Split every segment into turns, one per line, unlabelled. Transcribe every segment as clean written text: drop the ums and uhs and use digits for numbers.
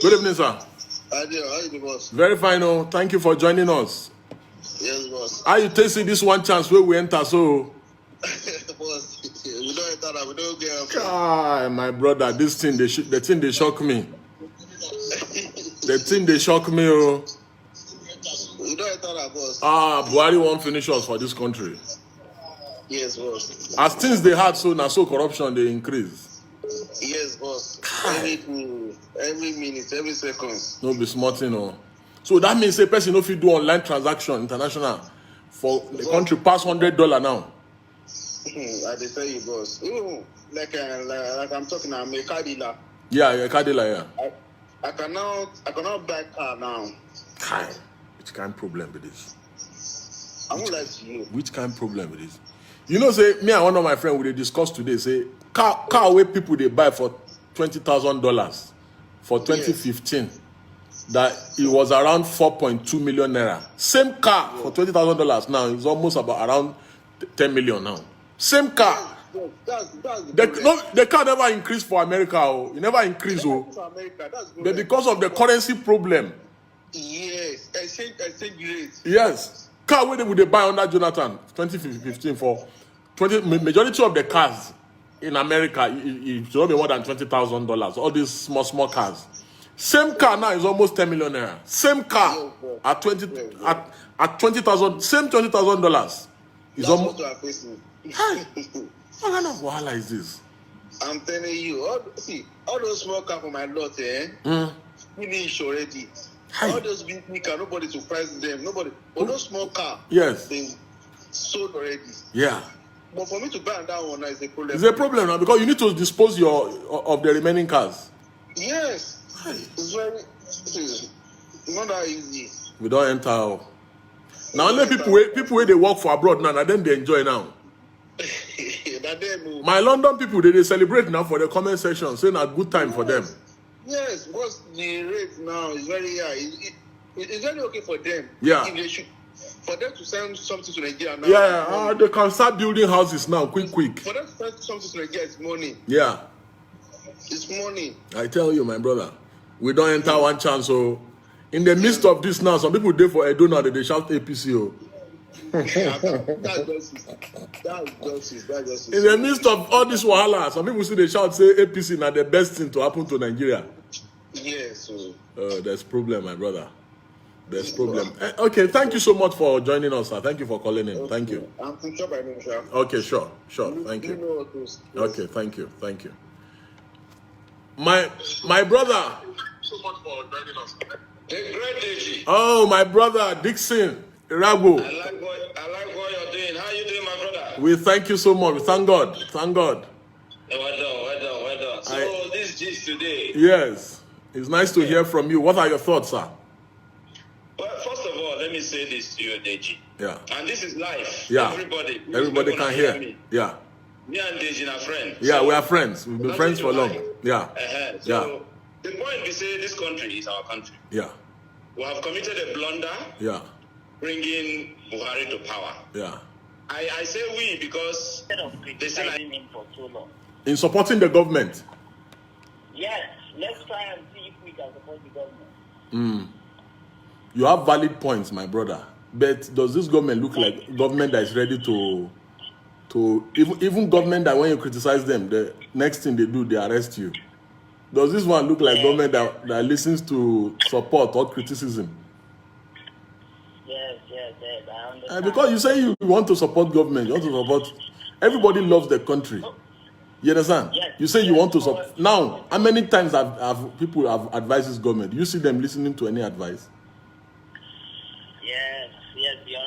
Good evening, sir.
How are you, boss?
Very fine, oh. Thank you for joining us.
Yes, boss.
How you tasting this one chance where we enter, so?
Boss, we don't enter that, we don't get up.
Ah, my brother, this thing, the thing, they shock me. The thing, they shock me, oh.
We don't enter that, boss.
Ah, Buhari won't finish us for this country.
Yes, boss.
As things they had, so now so corruption, they increase.
Yes, boss. Every minute, every second.
No be smart, you know. So that means a person if you do online transaction international for the country past $100 now.
I dey tell you, boss. Even like I'm talking, I'm a car dealer.
Yeah, a car dealer, yeah.
I cannot buy car now.
Hi. Which kind of problem with this?
I won't lie to you.
Which kind of problem with this? You know, say me and one of my friends we discuss today. Say car where people they buy for $20,000 for 2015. Yes. That it was around 4.2 million naira. Same car for $20,000 now is almost about around 10 million now. Same car. The car never increased for America. Oh. It never increased. Oh. But because of the currency problem.
Yes, exchange rate.
Yes. Car where they buy under Jonathan 2015 for majority of the cars in America it should not be more than $20,000. All these small cars. Same car now is almost 10 million naira. Same car at $20,000. Same $20,000 is almost. Hi, what kind of wahala is this?
I'm telling you, all those small cars for my lot, finish already. Hi. All those big car, nobody to price them, nobody. But those small car,
yes,
they sold already.
Yeah.
But for me to buy that one now is a problem.
It's a problem now because you need to dispose of the remaining cars.
Yes. Hi. It's not that easy.
We don't enter. Now only people where they work for abroad now, and then they enjoy now. My London people they celebrate now for the comment section, saying a good time for them.
Yes, because the rate now is very high. It's very okay for them.
Yeah.
For them to send something to Nigeria now.
Yeah, they can start building houses now, quick.
For them to send something to Nigeria, it's money.
Yeah.
It's money.
I tell you, my brother, we don't enter one chance. So, in the midst of this now, some people there for Edo now, they shout APC. Oh.
That's justice.
In the midst of all this wahala, some people see they shout say APC now the best thing to happen to Nigeria.
Yes.
There's problem, my brother. There's problem. Okay, thank you so much for joining us, sir. Thank you for calling in. Thank you.
I'm sure by name, sir.
Okay, sure. Thank you. Okay, thank you. My brother.
Thank you so much for joining us. The great Deji.
Oh, my brother Dixon Rago.
I like what you're doing. How are you doing, my brother?
We thank you so much. Thank God.
Well done. So this gist today.
Yes, it's nice to hear from you. What are your thoughts, sir?
Well, first of all, let me say this to you, Deji.
Yeah.
And this is live.
Yeah.
Everybody
can hear
me.
Yeah.
Me and Deji are friends.
Yeah, we are friends. We've been friends for long. Yeah.
So the point we say this country is our country.
Yeah.
We have committed a blunder.
Yeah.
Bringing Buhari to power.
Yeah.
I say we because
instead of criticizing him for so long.
In supporting the government.
Yes, let's try and see if we can support the government.
You have valid points, my brother. But does this government look like government that is ready to even government that when you criticize them, the next thing they do, they arrest you? Does this one look like government that listens to support or criticism?
Yes, I understand.
Because you say you want to support government, you want to support. Everybody loves the country. You understand?
Yes,
you say you want to support. Now, how many times have people have advised this government? Do you see them listening to any advice?
Yes, you're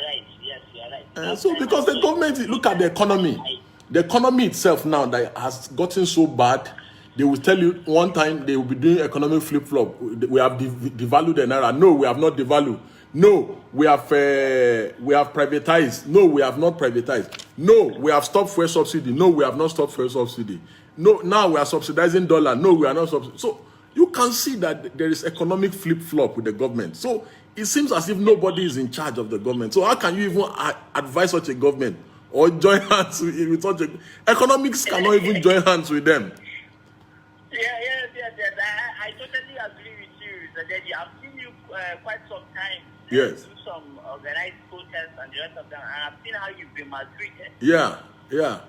right.
So because the government, look at the economy. The economy itself now that has gotten so bad, they will tell you one time they will be doing economic flip-flop. We have devalued the naira. No, we have not devalued. No, we have privatized. No, we have not privatized. No, we have stopped fuel subsidy. No, we have not stopped fuel subsidy. No, now we are subsidizing dollar. No, we are not subsidizing. So you can see that there is economic flip-flop with the government. So it seems as if nobody is in charge of the government. So how can you even advise such a government or join hands with such a... Economics cannot even join hands with them.
Yes. I totally agree with Deji, I've seen you quite some time.
Yes.
Do some organized protests and the rest of them, and I've seen how you've been maltreated.
Yeah, yeah.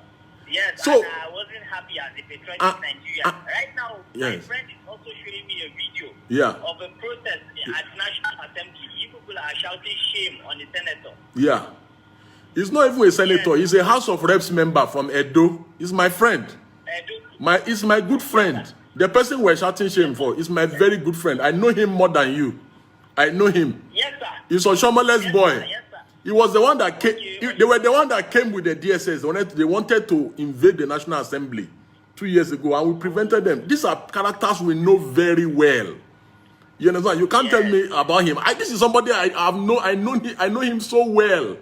Yes,
So,
and I wasn't happy as a patriotic Nigerian. Right now, my
yes.
friend is also showing me a video
Yeah.
of a protest at National Assembly. You people are shouting shame on the senator.
Yeah. He's not even a senator. He's a House of Reps member from Edo. He's my friend. He's my good friend. The person we're shouting shame for is my very good friend. I know him more than you. I know him.
Yes, sir.
He's a Shomoles boy.
Sir. Yes, sir.
He was the one that came.
Okay.
They were the one that came with the DSS. They wanted to invade the National Assembly 2 years ago, and we prevented them. These are characters we know very well. You understand? You can't tell me about him. This is somebody I know him so well,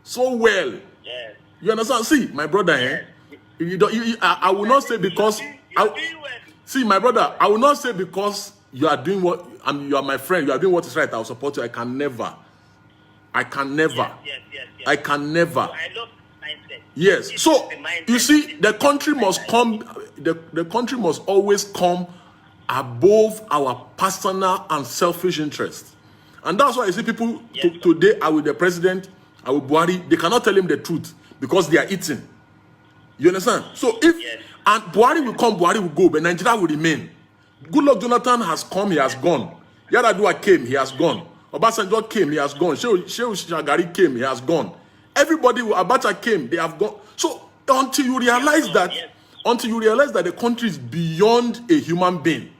so well.
Yes.
You understand? See, my brother, I will not say because. See, my brother, I will not say because you are doing what, and you are my friend, you are doing what is right, I will support you. I can never.
Yes.
I can never.
So I love mindset.
Yes.
This
So,
is the mindset.
you see, the country must come, the country must always come above our personal and selfish interests. And that's why you see people today are with the president, are with Buhari, they cannot tell him the truth because they are eating. You understand? So if and Buhari will come, Buhari will go, but Nigeria will remain. Goodluck Jonathan has come, he has gone. Yar'Adua came, he has gone. Obasanjo came, he has gone. Shehu Shagari came, he has gone. Everybody, Abacha came, they have gone. So until you realize that the country is beyond a human being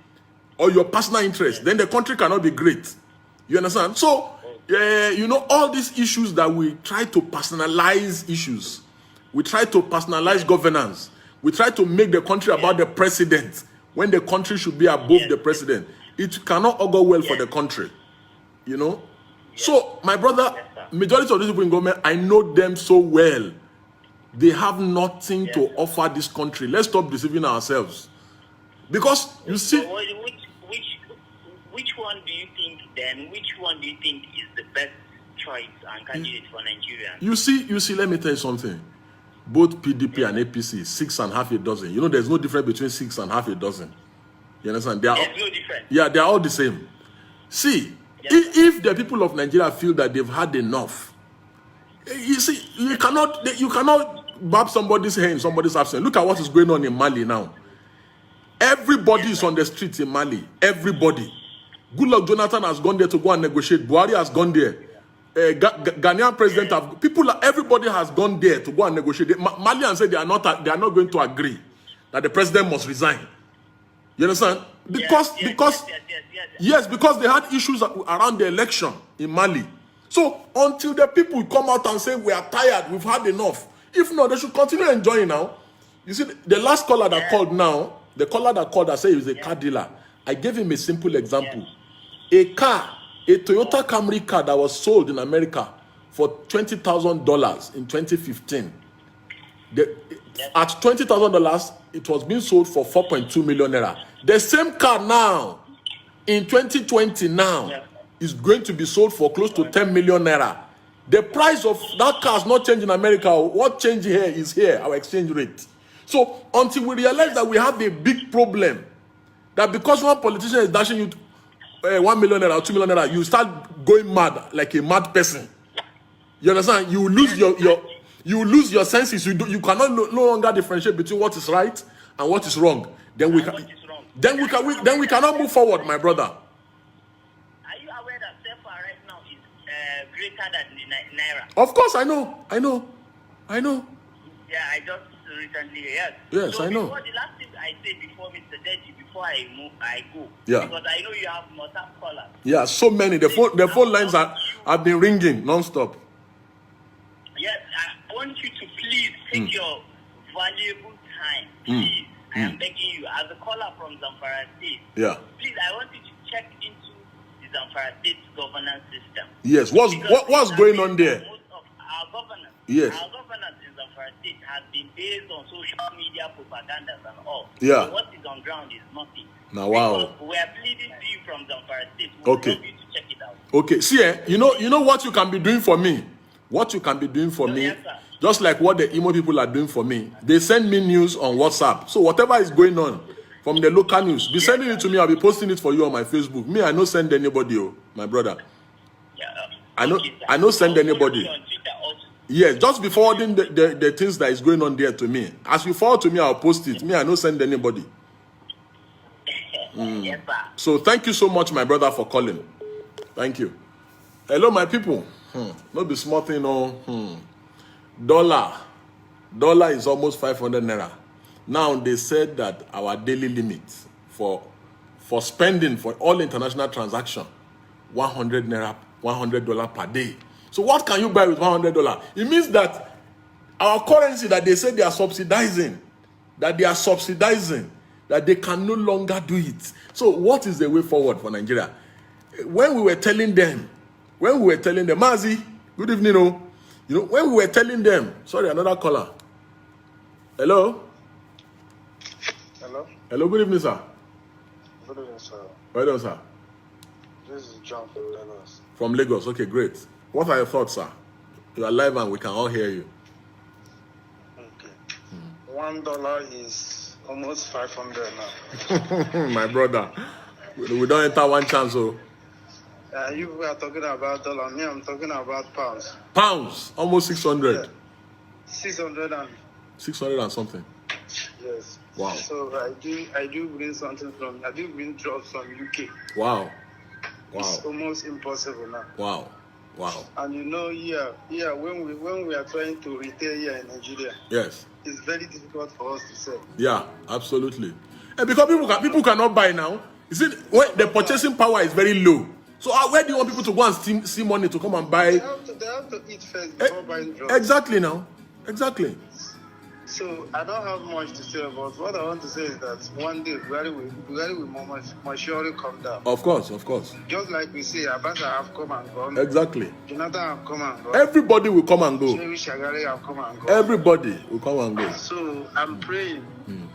or your personal interest, then the country cannot be great. You understand? So you know, all these issues that we try to personalize issues. We try to personalize governance. We try to make the country about the president when the country should be above the president. It cannot all go well for the country. You know? So, my brother, majority of these people in government, I know them so well. They have nothing to offer this country. Let's stop deceiving ourselves. Because, you see...
Which one do you think then, which one do you think is the best choice and candidate for Nigeria? You
see, let me tell you something. Both PDP and APC, 6.5 a dozen. You know, there's no difference between 6.5 a dozen. You understand? There's
no difference.
Yeah, they are all the same. See, if the people of Nigeria feel that they've had enough, you see, you cannot bab somebody's hair in somebody's absence. Look at what is going on in Mali now. Everybody is on the streets in Mali. Everybody. Goodluck Jonathan has gone there to go and negotiate. Buhari has gone there. Ghanaian president everybody has gone there to go and negotiate. Malians said they are not going to agree that the president must resign. You understand? Because they had issues around the election in Mali. So until the people come out and say we are tired, we've had enough. If not, they should continue enjoying now. You see, the last caller that called now, the caller that called that said he was a car dealer. I gave him a simple example. A Toyota Camry car that was sold in America for $20,000 in 2015. At $20,000, it was being sold for 4.2 million naira. The same car now, in 2020 now, is going to be sold for close to 10 million naira. The price of that car has not changed in America. What changed here is here, our exchange rate. So until we realize that we have a big problem, that because one politician is dashing you 1 million naira or 2 million naira, you start going mad like a mad person. You understand? You lose your senses. You cannot no longer differentiate between what is right and what is wrong. Then we cannot move forward, my brother.
Are you aware that CFA right now is greater than the naira?
Of course, I know.
Yeah, I just recently
Yes, so I know.
The last thing I said before Mr. Deji, before I go.
Yeah.
Because I know you have multiple callers.
Yeah, so many. The phone lines have been ringing non-stop.
Yes, I want you to please take your valuable time. Please, I am begging you, as a caller from Zamfara State.
Yeah.
Please, I want you to check into the Zamfara State governance system.
Yes. What's going on there?
Most of our governance.
Yes.
Our governance in Zamfara State has been based on social media propagandas and all.
Yeah.
So what is on ground is nothing.
Now, wow.
Because we are pleading to you from Zamfara State.
Okay.
We want you to check it out.
Okay. See, you know what you can be doing for me. What you can be doing for me,
yes,
just like what the Imo people are doing for me. They send me news on WhatsApp. So whatever is going on, from the local news. Be sending it to me. I'll be posting it for you on my Facebook. Me, I no send anybody, my brother. I no send anybody. Yes, just be forwarding the things that is going on there to me. As you forward to me, I'll post it. Me, I no send anybody.
Yes, sir.
So thank you so much, my brother, for calling. Thank you. Hello, my people. Not be small thing, no. Dollar is almost 500 naira. Now they said that our daily limit for spending for all international transaction, 100 naira, $100 per day. So what can you buy with $100? It means that our currency that they say they are subsidizing, that they can no longer do it. So what is the way forward for Nigeria? When we were telling them, Mazi, good evening, when we were telling them, sorry, another caller. Hello? Hello, good evening, sir.
Good evening, sir.
Well done, sir.
This is John from Lagos.
From Lagos, okay, great. What are your thoughts, sir? You are live and we can all hear you.
Okay. $1 is almost 500 now.
My brother, we don't enter one chance, so.
You are talking about dollar. Me, I'm talking about pounds.
Pounds, almost 600.
Yeah. 600 and
600 and something.
yes.
Wow.
So I do bring something from. I do bring drugs from UK.
Wow.
It's almost impossible now.
Wow.
And when we are trying to retail here in Nigeria,
yes,
it's very difficult for us to sell.
Yeah, absolutely. And because people cannot buy now. You see, when the purchasing power is very low. So where do you want people to go and see money to come and buy?
They have to eat first before buying drugs.
Exactly now. Exactly.
So I don't have much to say about. What I want to say is that one day Buhari will surely come down.
Of course.
Just like we say, Abacha have come and gone.
Exactly.
Jonathan have come and gone.
Everybody will come and go.
Shehu Shagari have come and gone.
Everybody will come and go.
So I'm praying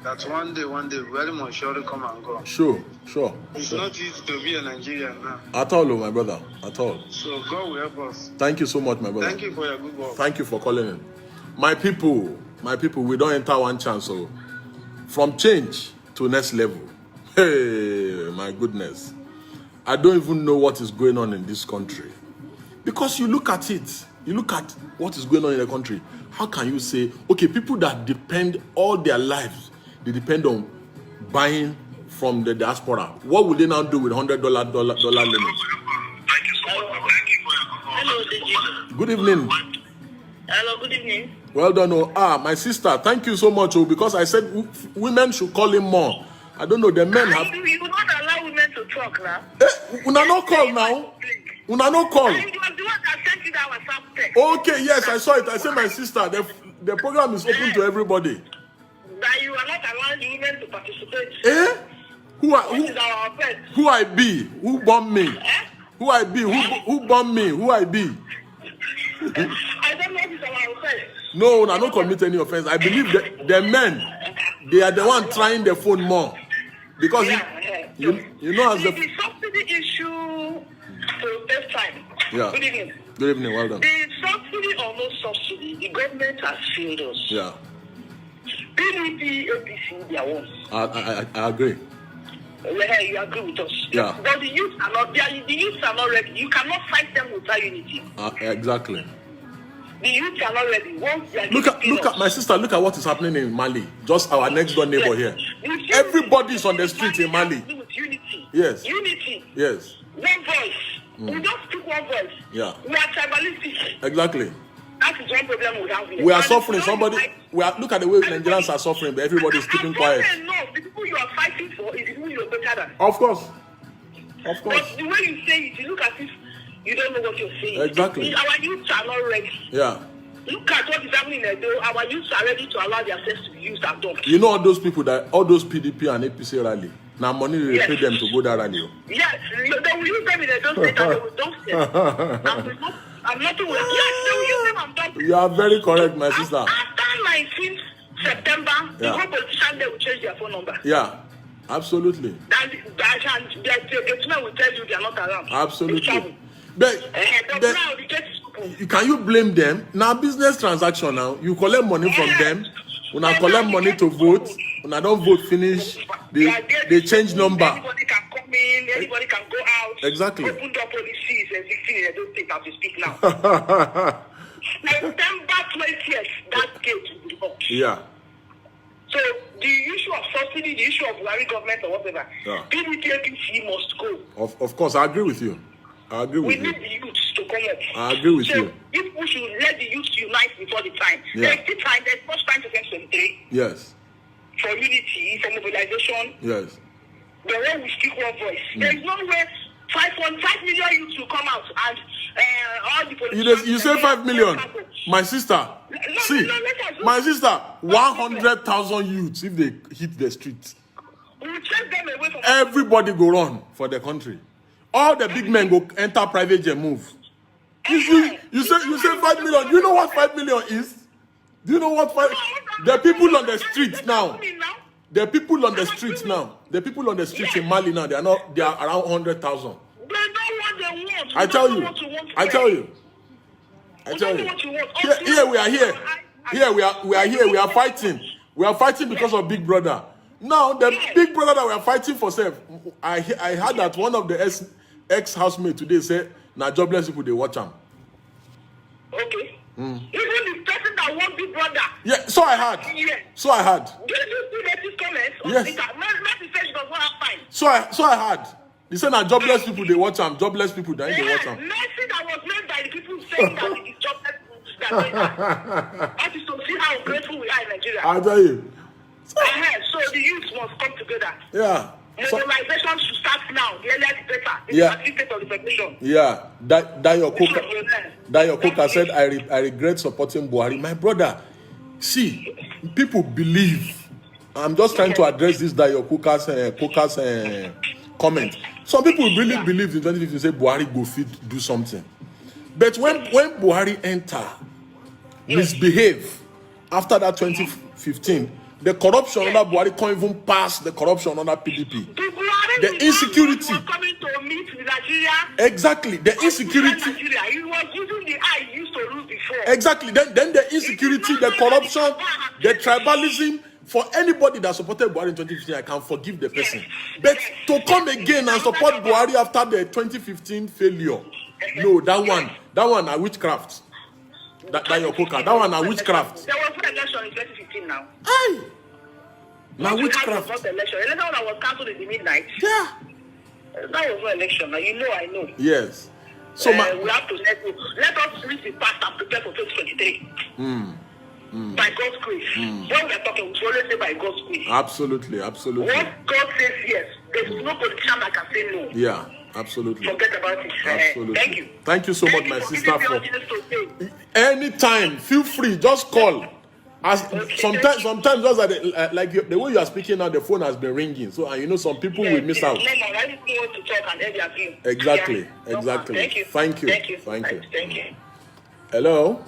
that one day Buhari will surely come and go.
Sure.
It's not easy to be a Nigerian now.
At all, my brother. At all.
So God will help us.
Thank you so much, my brother.
Thank you for your good work.
Thank you for calling in. My people, we don't enter one chance. So from change to next level. Hey, my goodness. I don't even know what is going on in this country. Because you look at it, you look at what is going on in the country. How can you say, okay, people that depend all their lives, they depend on buying from the diaspora. What will they now do with $100 limit?
Thank you so much. Hello, Deji.
Good evening.
Hello, good evening.
Well done. My sister, thank you so much. Because I said women should call him more. I don't know, the men have...
You will not allow women to talk now.
Una no call now. Una no call.
It was the one that sent you that WhatsApp text.
Okay, yes, I saw it. I said, my sister, the program is open to everybody.
That you are not allowing women to participate.
Who I be? Who bomb me? Who I be? Who bomb me? Who I be?
I don't know if it's our offense.
No, I don't commit any offense. I believe the men, they are the one trying the phone more. Because you know as the
subsidy issue to this time.
Yeah.
Good evening.
Good evening, well done.
The subsidy or no subsidy, the government has failed us.
Yeah.
PDP, APC, they are one.
I agree.
Yeah, you agree with us.
Yeah.
But the youth are not ready. You cannot fight them without unity.
Exactly.
The youth are not ready. Once they are
look at my sister, look at what is happening in Mali. Just our next door neighbor here. Everybody is on the street in Mali.
Unity.
Yes.
Unity.
Yes.
One voice. We don't speak one voice.
Yeah.
We are tribalistic.
Exactly.
That is one problem we have here.
We are suffering. Look at the way Nigerians are suffering, but everybody is keeping quiet.
No, the people you are fighting for is the people you are better than.
Of course.
But the way you say it, you look as if you don't know what you're saying.
Exactly.
Our youth are not ready.
Yeah.
Look at what is happening in Edo. Our youth are ready to allow their sex to be used and done.
You know all those people all those PDP and APC rally. Now money will pay them to go that rally.
Yes, they will use them in Edo State and they will don't stay. I'm not doing it. Yes, they will use them and don't.
You are very correct, my sister.
After 19th September, the whole politician they will change their phone number.
Yeah, absolutely.
The gatesman will tell you they are not around.
Absolutely. But can you blame them? Now business transaction now, you collect money from them, When I collect money to vote, when I don't vote finish, they change number.
Anybody can come in, anybody can go out.
Exactly.
Open door policies and 16 in Edo State as we speak now. November 20th, that gate will be up.
Yeah.
So the issue of subsidy, the issue of Buhari government or whatever, PDP APC must go.
Of course, I agree with you. I agree with you.
We need the youths to come up.
I agree with you.
If we should let the youths unite before the time,
Yeah.
there's still time, there's much time to get 23
Yes.
for unity, for mobilization.
Yes.
The way we speak one voice. There is no way 5.5 million youths will come out and all the politicians.
You say 5 million. My sister. See, my sister, 100,000 youths if they hit the streets.
We will chase them away from
Everybody go run for the country. All the big men go enter private jet move. You say 5 million. Do you know what 5 million is? Do you know what 5? The people on the streets now. The people on the streets now. The people on the streets in Mali now. They are around 100,000.
They know what they want.
I tell you. I tell you. Here we are here. Here we are here. We are fighting. We are fighting because of Big Brother. Now the Big Brother that we are fighting for self. I heard that one of the ex-housemates today said, "Now jobless people they watch him."
Okay. Even the person that wants Big Brother.
Yeah. So I heard.
Yeah.
So I heard.
Did you see Mercy's comments?
Yes.
Mercy said she does not have time.
So I heard. He said, "Now jobless people they watch him. Jobless people they watch him."
Mercy that was made by the people saying that it is jobless people that made that. That is to see how grateful we are in Nigeria.
I tell you.
So the youth must come together.
Yeah.
Mobilization should start now. The earlier the better. It's
Yeah.
the state of the federation.
Yeah. Dayo Coker said, I regret supporting Buhari. My brother, see, people believe. I'm just trying to address this Dayo Coker's comment. Some people really believe in 2015 say Buhari go fit do something. But when Buhari enter, misbehave after that 2015, the corruption under Buhari can't even pass the corruption under PDP. The insecurity.
Coming to meet Nigeria.
Exactly. The insecurity.
He was using the eye he used to rule before.
Exactly. Then the insecurity, the corruption, the tribalism. For anybody that supported Buhari in 2015, I can forgive the person. But to come again and support Buhari after the 2015 failure, no, that one are witchcraft. That your coca. That one are witchcraft.
There was no election in 2015 now.
Aye. Now witchcraft.
There was no election. Election that was cancelled in the midnight.
Yeah.
That was no election. Now you know, I know.
Yes. So
we have to let us reach the past and prepare for 2023. By God's grace. When we are talking, we should always say by God's grace.
Absolutely.
Once God says yes, there's no politician that can say no.
Yeah. Absolutely.
Forget about it.
Absolutely.
Thank you.
Thank you so much, my sister. For anytime, feel free. Just call. Sometimes just like the way you are speaking now, the phone has been ringing. So and you know some people will miss out.
I just want to talk and have you.
Exactly.
Yeah.
Exactly.
Thank you.
Thank you.
Hello.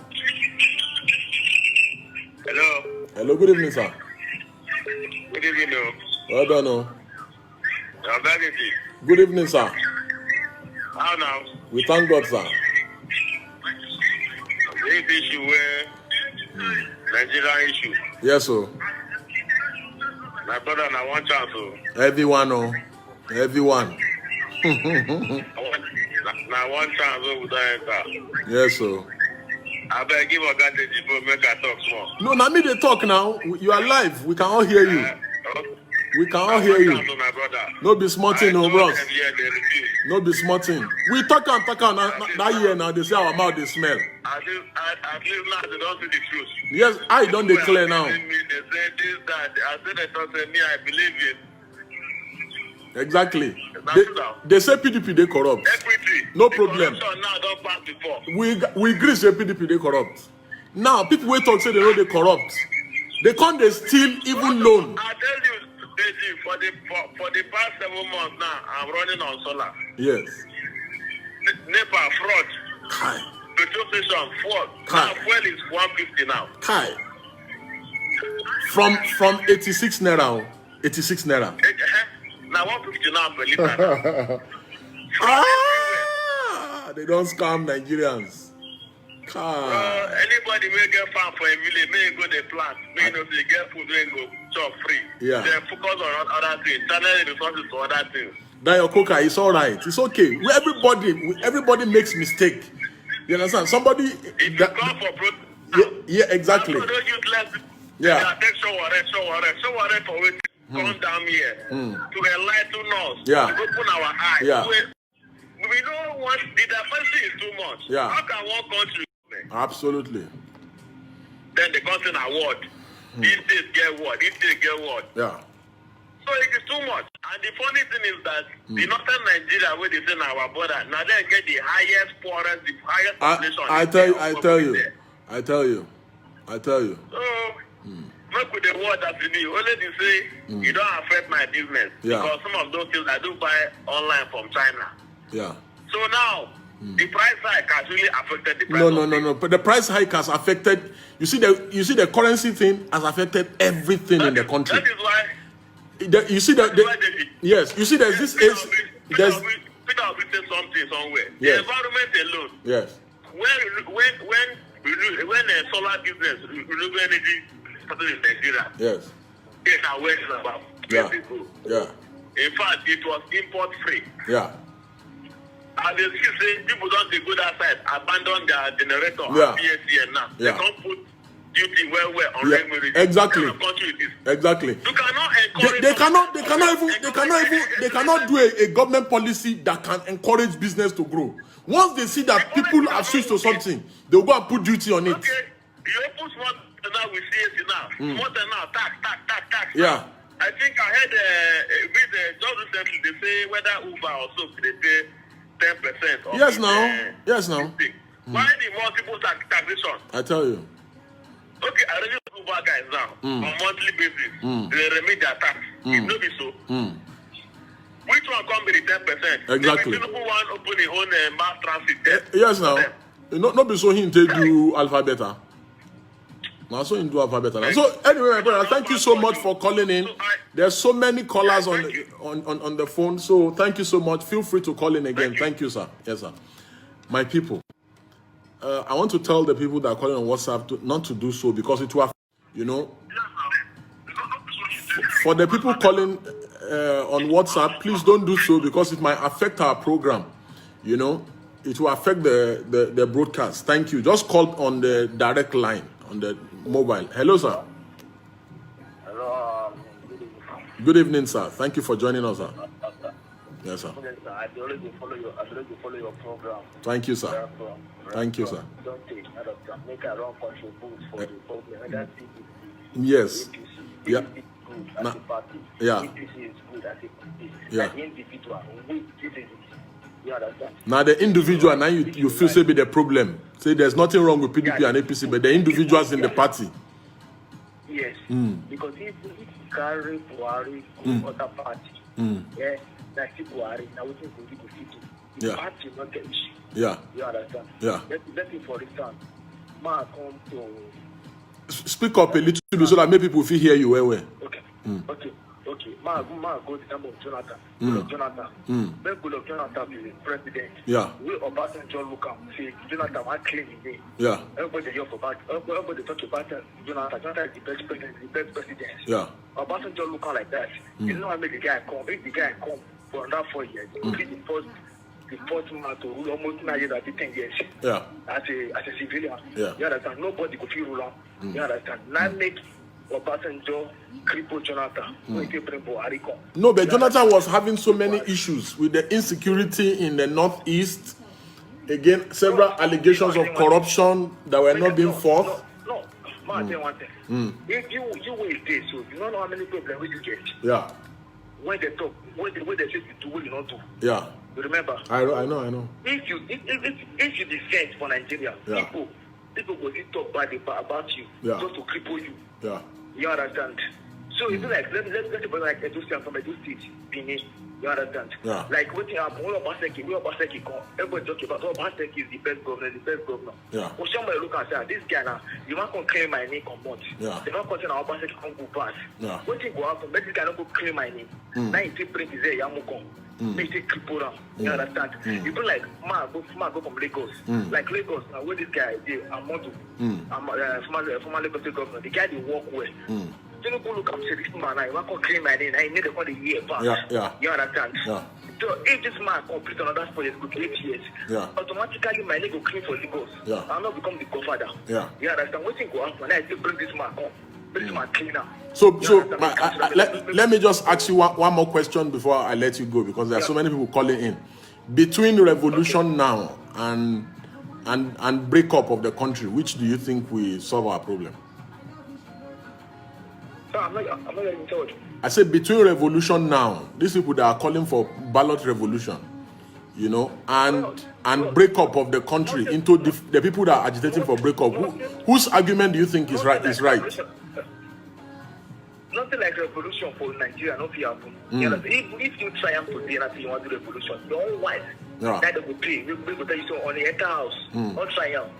Hello. Good evening, sir.
Good evening.
Well done. Oh.
I'm very
Good evening, sir.
How now?
We thank God, sir.
This issue where Nigerian issue.
Yes, sir.
My brother, now one chance.
Everyone.
Now one chance we don't enter.
Yes, sir.
I better give a guy the make I talk small.
No, now me they talk now. You are live. We can all hear you. We can all hear you. No be smarting, no bros. No be smarting. We talk and that year now. They say our mouth they smell.
At least now they don't see the truth.
Yes, I don't declare now.
They say this, that. I said they don't say me. I believe it.
Exactly. They say PDP they corrupt.
Equity.
No problem.
Now don't pass before.
We agree say PDP they corrupt. Now people wait talk say they know they corrupt. They can't they steal even loan.
I tell you, Deji, for the past 7 months now, I'm running on solar.
Yes.
NEPA fraud.
Kai.
Petrol station fraud.
Kai.
Now fuel is 150 now.
Kai. From 86 naira. 86 naira.
Now 150 now per liter.
They don't scam Nigerians.
Anybody may get farm for a village, may go the plant, may not say get food, may go chop free.
Yeah.
Then focus on other things, channel resources to other things.
That your coca is all right. It's okay. Everybody makes mistake. You understand? Somebody.
If you come for
yeah, exactly.
Yeah. Take show water for it. Come down here to enlighten us.
Yeah.
To open our eyes.
Yeah.
We don't want the diversity is too much.
Yeah.
How can one country?
Absolutely.
Then the country award. This state get what? This state get what?
Yeah.
So it is too much. And the funny thing is that the northern Nigeria, where they say our border, now they get the highest poorest, the highest population.
I tell you.
So, look with the word that you need. Only they say, it don't affect my business.
Yeah.
Because some of those things I do buy online from China.
Yeah.
So now, the price hike has really affected the price.
No. But the price hike has affected. You see the currency thing has affected everything in the country.
That is why.
You see that? Yes. You see there's this.
Peter will say something somewhere.
Yes.
The environment alone.
Yes.
When a solar business, renewable energy started in Nigeria.
Yes.
It's awareness about people.
Yeah.
In fact, it was import free.
Yeah.
And they still say people don't go that side, abandon their generator and PSC now.
Yeah.
They don't put duty well on regulatory.
Exactly. Exactly.
You cannot encourage.
They cannot do a government policy that can encourage business to grow. Once they see that people have switched to something, they'll go and put duty on it.
Okay. You open small now with CAC now. Small now, tax.
Yeah.
I think I heard just recently they say whether Uber or so they pay 10%.
Yes, now.
Why the multiple taxation?
I tell you.
Okay, I register Uber guys now on monthly basis. They remit their tax. It no be so. Which one come with the 10%?
Exactly.
Maybe people want to open their own mass transit.
Yes, now. Not be so him take do alphabet. Now so him do alphabet. So anyway, my brother, thank you so much for calling in. There's so many callers on the phone. So thank you so much. Feel free to call in again. Thank you, sir. Yes, sir. My people. I want to tell the people that are calling on WhatsApp not to do so because it will, for the people calling on WhatsApp, please don't do so because it might affect our program. It will affect the broadcast. Thank you. Just call on the direct line on the mobile. Hello, sir.
Hello.
Good evening, sir. Thank you for joining us, sir. Yes, sir.
I already follow your program.
Thank you, sir. Thank you, sir.
Don't take make a wrong contribute for the program.
Yes. Yeah.
Good as a party.
Yeah.
APC is good as a party.
Yeah.
The individual. You understand?
Now the individual, now you feel say be the problem. Say there's nothing wrong with PDP and APC, but the individuals in the party.
Yes. Because if you carry Buhari to other party, that's Buhari. Now we think we go fit to. The party not get issue.
Yeah.
You understand?
Yeah.
Let's say for instance, come to.
Speak up a little bit so that maybe people feel hear you well.
Okay. Okay. Go to number Jonathan. Jonathan. When Jonathan be president.
Yeah.
We Obasanjo look and say Jonathan I claim his name.
Yeah.
Everybody talk about Jonathan. Jonathan is the best president.
Yeah.
Obasanjo look like that. You know I make the guy come. If the guy come for another 4 years, he will be the first man to rule almost 9 years at 10 years.
Yeah.
As a civilian.
Yeah.
You understand? Nobody could feel ruler. You understand? Now make Obasanjo cripple Jonathan.
No, but Jonathan was having so many issues with the insecurity in the northeast. Again, several allegations of corruption that were not being fought.
No. I tell you one thing. If you wait there, so you don't know how many problems you get.
Yeah.
When they talk, when they say you do what you not do.
Yeah.
You remember?
I know.
If you defend for Nigeria, people will talk bad about you just to cripple you.
Yeah.
You understand? So it's like let's like Edo State from Edo State, Benin. You understand?
Yeah.
Like what happened, Obaseki come. Everybody talking about Obaseki is the best governor.
Yeah.
Well, somebody look and say, this guy now, you want to claim my name come out.
Yeah.
They don't consider Obaseki come go pass.
Yeah.
What thing go happen? But this guy don't go claim my name. Now he take print is there, Yamukon. They take Kripura. You understand? You feel like go from Lagos. Like Lagos, now where this guy is, I'm former Lagos State governor. The guy they walk well. You go look and say this man, I want to claim my name. I need to year back.
Yeah.
You understand?
Yeah.
So if this man complete another project for 8 years, automatically my name will clean for Lagos.
Yeah.
I'll not become the godfather.
Yeah.
You understand? What thing go happen? I still bring this man come. This man cleaner.
So let me just ask you one more question before I let you go, because there are so many people calling in. Between revolution now and breakup of the country, which do you think will solve our problem?
So I'm not getting told.
I said between revolution now, these people that are calling for ballot revolution, you know, and breakup of the country into the people that are agitating for breakup, whose argument do you think is right?
Nothing like revolution for Nigeria, not happen. If you triumph today and you want to do revolution, your own wife, that will pay. We will tell you so on the entire house, not triumph.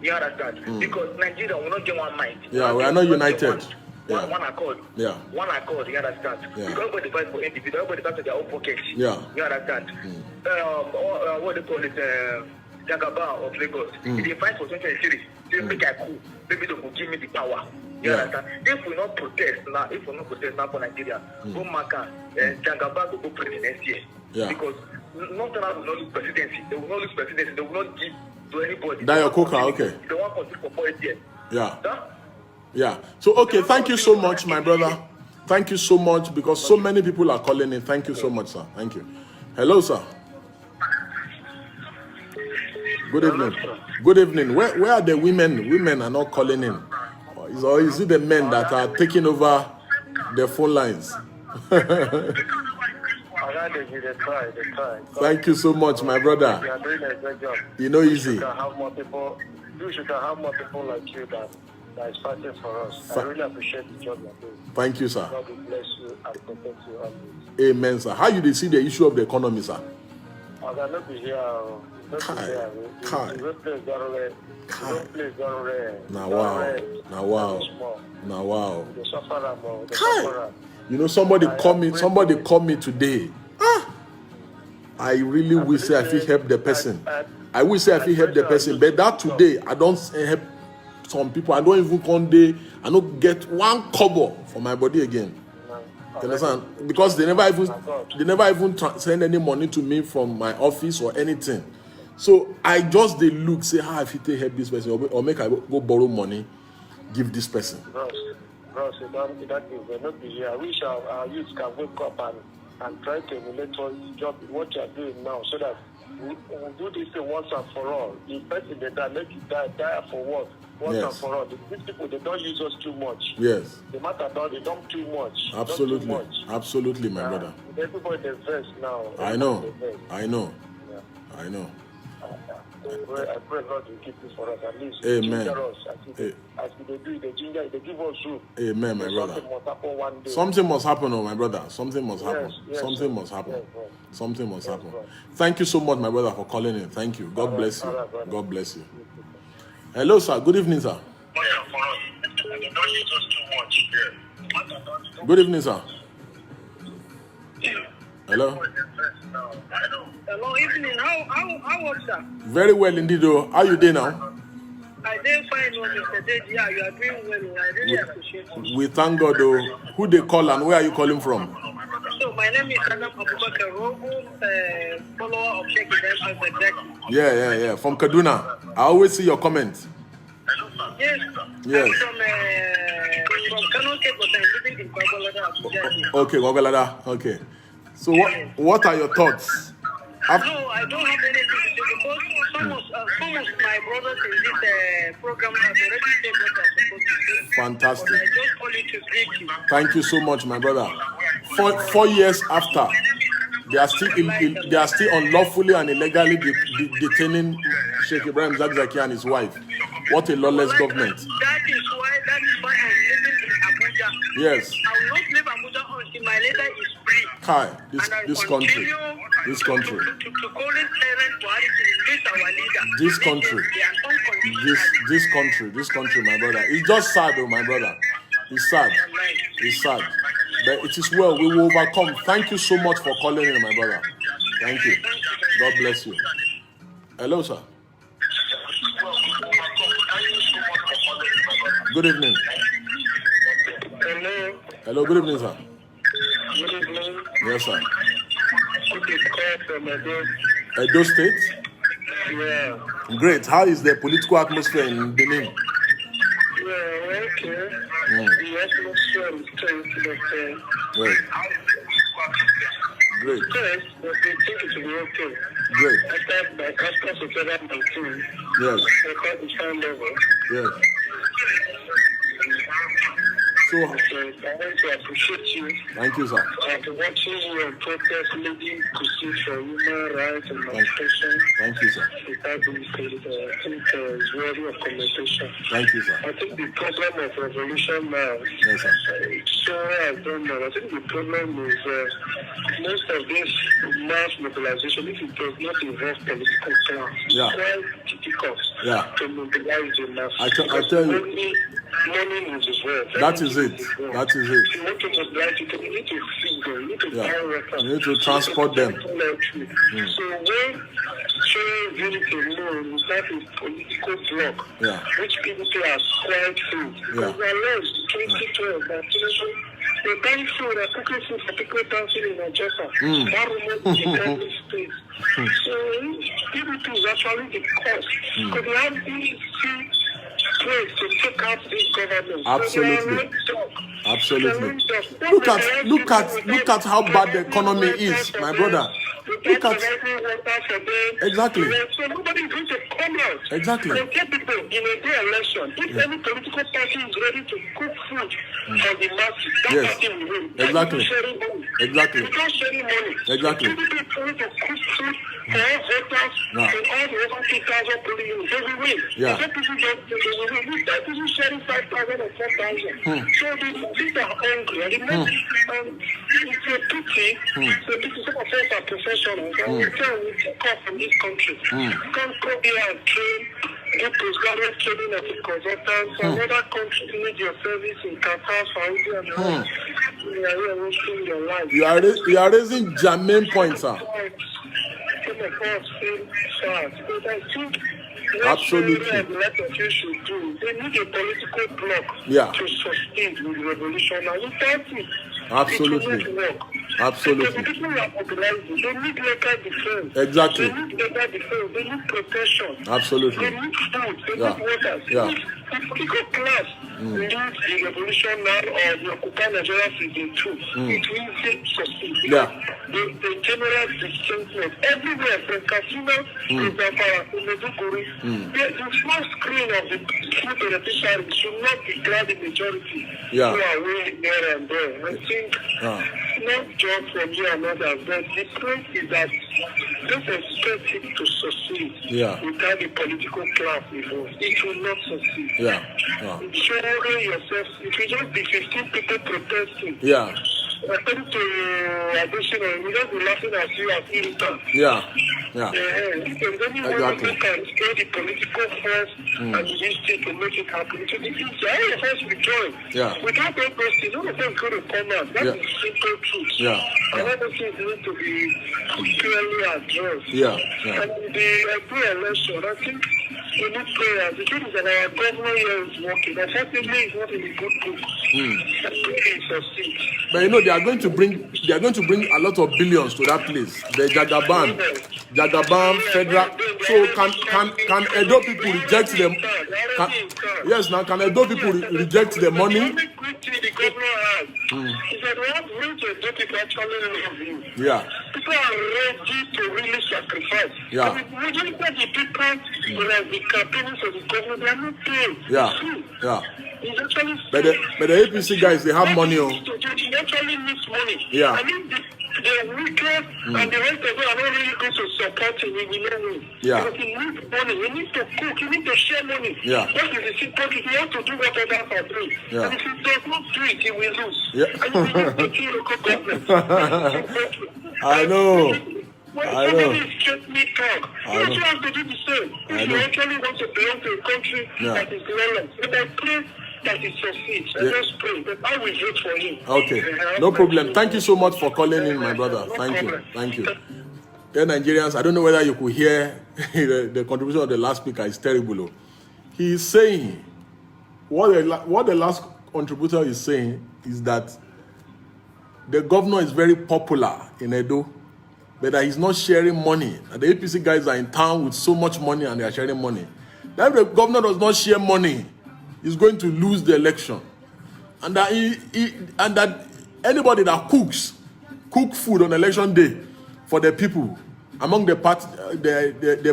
You understand? Because Nigeria will not get one mind.
Yeah, we are not united.
One accord.
Yeah.
One accord, you understand?
Yeah.
Because everybody fight for individual, everybody fight for their own pockets.
Yeah.
You understand? What they call it, Jagaba of Lagos. If they fight for 2023, they make a coup. Maybe they will give me the power. You understand? If we not protest now for Nigeria, go Maka, Jagaba will go president next year.
Yeah.
Because Northern will not lose presidency. They will not lose presidency. They will not give to anybody.
Dayo Koka, okay.
They want to continue for 4 years.
Yeah. Yeah. So, okay, thank you so much, my brother. Thank you so much, because so many people are calling in. Thank you so much, sir. Thank you. Hello, sir. Good evening. Good evening. Where are the women? Women are not calling in. Or is it the men that are taking over the phone lines? Thank you so much, my brother.
You are doing a great job.
You know, easy.
You should have more people like you that is fighting for us. I really appreciate the job you are doing.
Thank you, sir.
God will bless you and protect you always.
Amen, sir. How you see the issue of the economy, sir?
I cannot be here.
Now wow. You know, somebody called me today. I really wish say I feel help the person. I wish say I feel help the person, but that today I don't help some people. I don't even come there. I don't get one kobo for my body again. You understand? Because they never even send any money to me from my office or anything. So I just they look, say how if you help this person or make I go borrow money, give this person.
Bros, will not be here. I wish our youth can wake up and try to emulate what you are doing now, so that we do this thing once and for all. The person they die, make it die for what? Once and for all. These people, they don't use us too much.
Yes.
The matter about they don't too much.
Absolutely.
Don't too much.
Absolutely, my brother.
Everybody they verse now.
I know.
Yeah.
I know.
I pray God will keep this for us at least.
Amen.
Us as they do, they give us hope.
Amen, my brother.
Something must happen one day.
Something must happen, oh my brother. Something must happen.
Yes,
Something must happen.
Yes,
Something must happen.
bro.
Thank you so much, my brother, for calling in. Thank you. God bless you.
Brother.
God bless you. Hello, sir. Good evening, sir. Good evening, sir. Hello.
Hello, evening. How was that?
Very well indeed, though. How you doing now?
I didn't find one, Mr. Deji. Yeah, you are doing well. I really appreciate it.
We thank God, though. Who they call and where are you calling from?
So, my name is Adam Abubakar Rogo, follower of Sheikh Ibrahim as executive.
Yeah. From Kaduna. I always see your comments.
Yes.
Yes.
I'm from Kano State, but I'm living in Kwabalada, Abuja.
Okay, Wagalada. Okay. So what are your thoughts?
No, I don't have anything to say because some of my brothers in this program have already said what I'm supposed to say.
Fantastic.
But I just call you to greet you.
Thank you so much, my brother. 4 years after, they are still unlawfully and illegally detaining Sheikh Ibrahim Zakzaki and his wife. What a lawless government.
That is why I'm living in Abuja.
Yes.
I will not leave Abuja until my letter is free.
Kai, this
And I
country,
continue
this country,
to call it parent Buhari to release our leader.
this country, this country, my brother. It's just sad, oh, my brother. It's sad. It's sad. But it is well. We will overcome. Thank you so much for calling in, my brother. Thank you. God bless you. Hello, sir. Good evening.
Hello.
Hello, good evening, sir.
Good evening.
Yes, sir.
This is call from Edo.
Edo State?
Yeah.
Great. How is the political atmosphere in Benin?
Yeah, okay. The atmosphere is tense, but
Great. Great.
yes, but we think it will be okay.
Great.
After September 19,
Yes.
we got the sound level.
Yes. So,
So I want to appreciate you.
thank you, sir.
And watching your protest leading to see for human rights and manifestation.
Thank you, sir.
Without being paid, I think it's worthy of commendation.
Thank you, sir.
I think the problem of revolution now,
Yes, sir.
so I don't know. I think the problem is most of this mass mobilization, if it does not involve political class,
Yeah.
it's quite difficult
Yeah.
to mobilize the mass.
I tell you.
Money is involved.
That is it. That is it.
If you want to mobilize people, you need to feed them, you need to
Yeah.
buy weapons.
You need to transport them.
So when showing unity alone without a political bloc,
Yeah.
which people are quite food. Because we are lost 2012, that they're buying food, they're cooking food for people dancing in Nigeria. That remote is a deadly space. So PDP is actually the cause. Because they have these place to take out this government.
Absolutely.
So
Absolutely. Look at how bad the economy is, my brother. Look at exactly.
So nobody is going to come out.
Exactly.
So get people in a day election. If any political party is ready to cook food for the masses, that
Yes.
party will win.
Exactly.
Sharing money.
Exactly.
Without sharing money.
Exactly.
People are trying to cook food for all voters
Yeah.
and all the over 2,000 polling units. They will win.
Yeah.
If people don't, they will win. If that people sharing 5,000 or 4,000. So the people are hungry. And it's a pity. So people, some of us are professionals. And we take off from this country. You can't go here and train, do postgraduate training as a consultant. Some other countries need your service in Qatar, Saudi, and you are here wasting your life.
You are raising germane points, sir.
Some of us feel sad. But I think
Absolutely.
what you should do, they need a political bloc
Yeah.
to sustain the revolution. And without it,
Absolutely.
it will not work.
Absolutely.
Because the people who are mobilizing, they need local defense.
Exactly.
They need local defense. They need protection.
Absolutely.
They need food. They
Yeah.
need water.
Yeah.
The political class leads the revolution now or the occupied Nigeria season 2. It will succeed.
Yeah.
The general distinction everywhere from Kasina to Zamfara to Meduguri, the small screen of the true beneficiaries should not declare the majority
Yeah.
who are winning there and there. I think not just from here and others, but the point is that don't expect it to succeed without the political class involved. It will not succeed.
Yeah.
Show yourself, it will just be 15 people protesting.
Yeah.
According to additional, we just be laughing at you as irritant.
Yeah. Yeah.
If there's anyone who can stay the political force and this thing to make it happen, it will be easy. All of us will join.
Yeah.
Without that posting, none of us going to come out. That is simple truth.
Yeah.
And all those things need to be clearly addressed.
Yeah. Yeah.
And the pre-election, I think we need prayers. The truth is that our governor here is working. Unfortunately, he's not in a good book. And he succeeds.
But you know they are going to bring a lot of billions to that place. The Jagaban federal. So can Edo people reject them? Yes, now can Edo people reject the money?
The governor has. He said, we have reached a day people actually love you.
Yeah.
People are ready to really sacrifice.
Yeah.
The majority of the people who have been campaigning for the government, they are not paying.
Yeah. Yeah.
It's actually
But the APC guys, they have money.
They actually need money.
Yeah.
I mean, the they're wicked, and the rest of them are not really going to support him. He will not win.
Yeah.
Because he needs money. He needs to cook. He needs to share money.
Yeah.
That is the simple thing. He has to do what others are doing.
Yeah.
And if he does not do it, he will lose.
Yeah.
And he will lose the two local governments.
I know.
When
I know.
somebody is strictly talk, he
I know.
also has to do the same.
I
If
know.
you actually want to belong to a country
Yeah.
that is relevant, and I pray that it succeeds. And
Yeah.
just pray that I will vote for him.
Okay, no problem. Thank you so much for calling in, my brother.
No
Thank you.
problem.
Thank you. Yeah, Nigerians, I don't know whether you could hear the contribution of the last speaker is terrible. Oh. He is saying, what the last contributor is saying is that the governor is very popular in Edo, but that he's not sharing money. And the APC guys are in town with so much money and they are sharing money. That if the governor does not share money, he's going to lose the election. And that and that anybody that cook food on election day for the people among the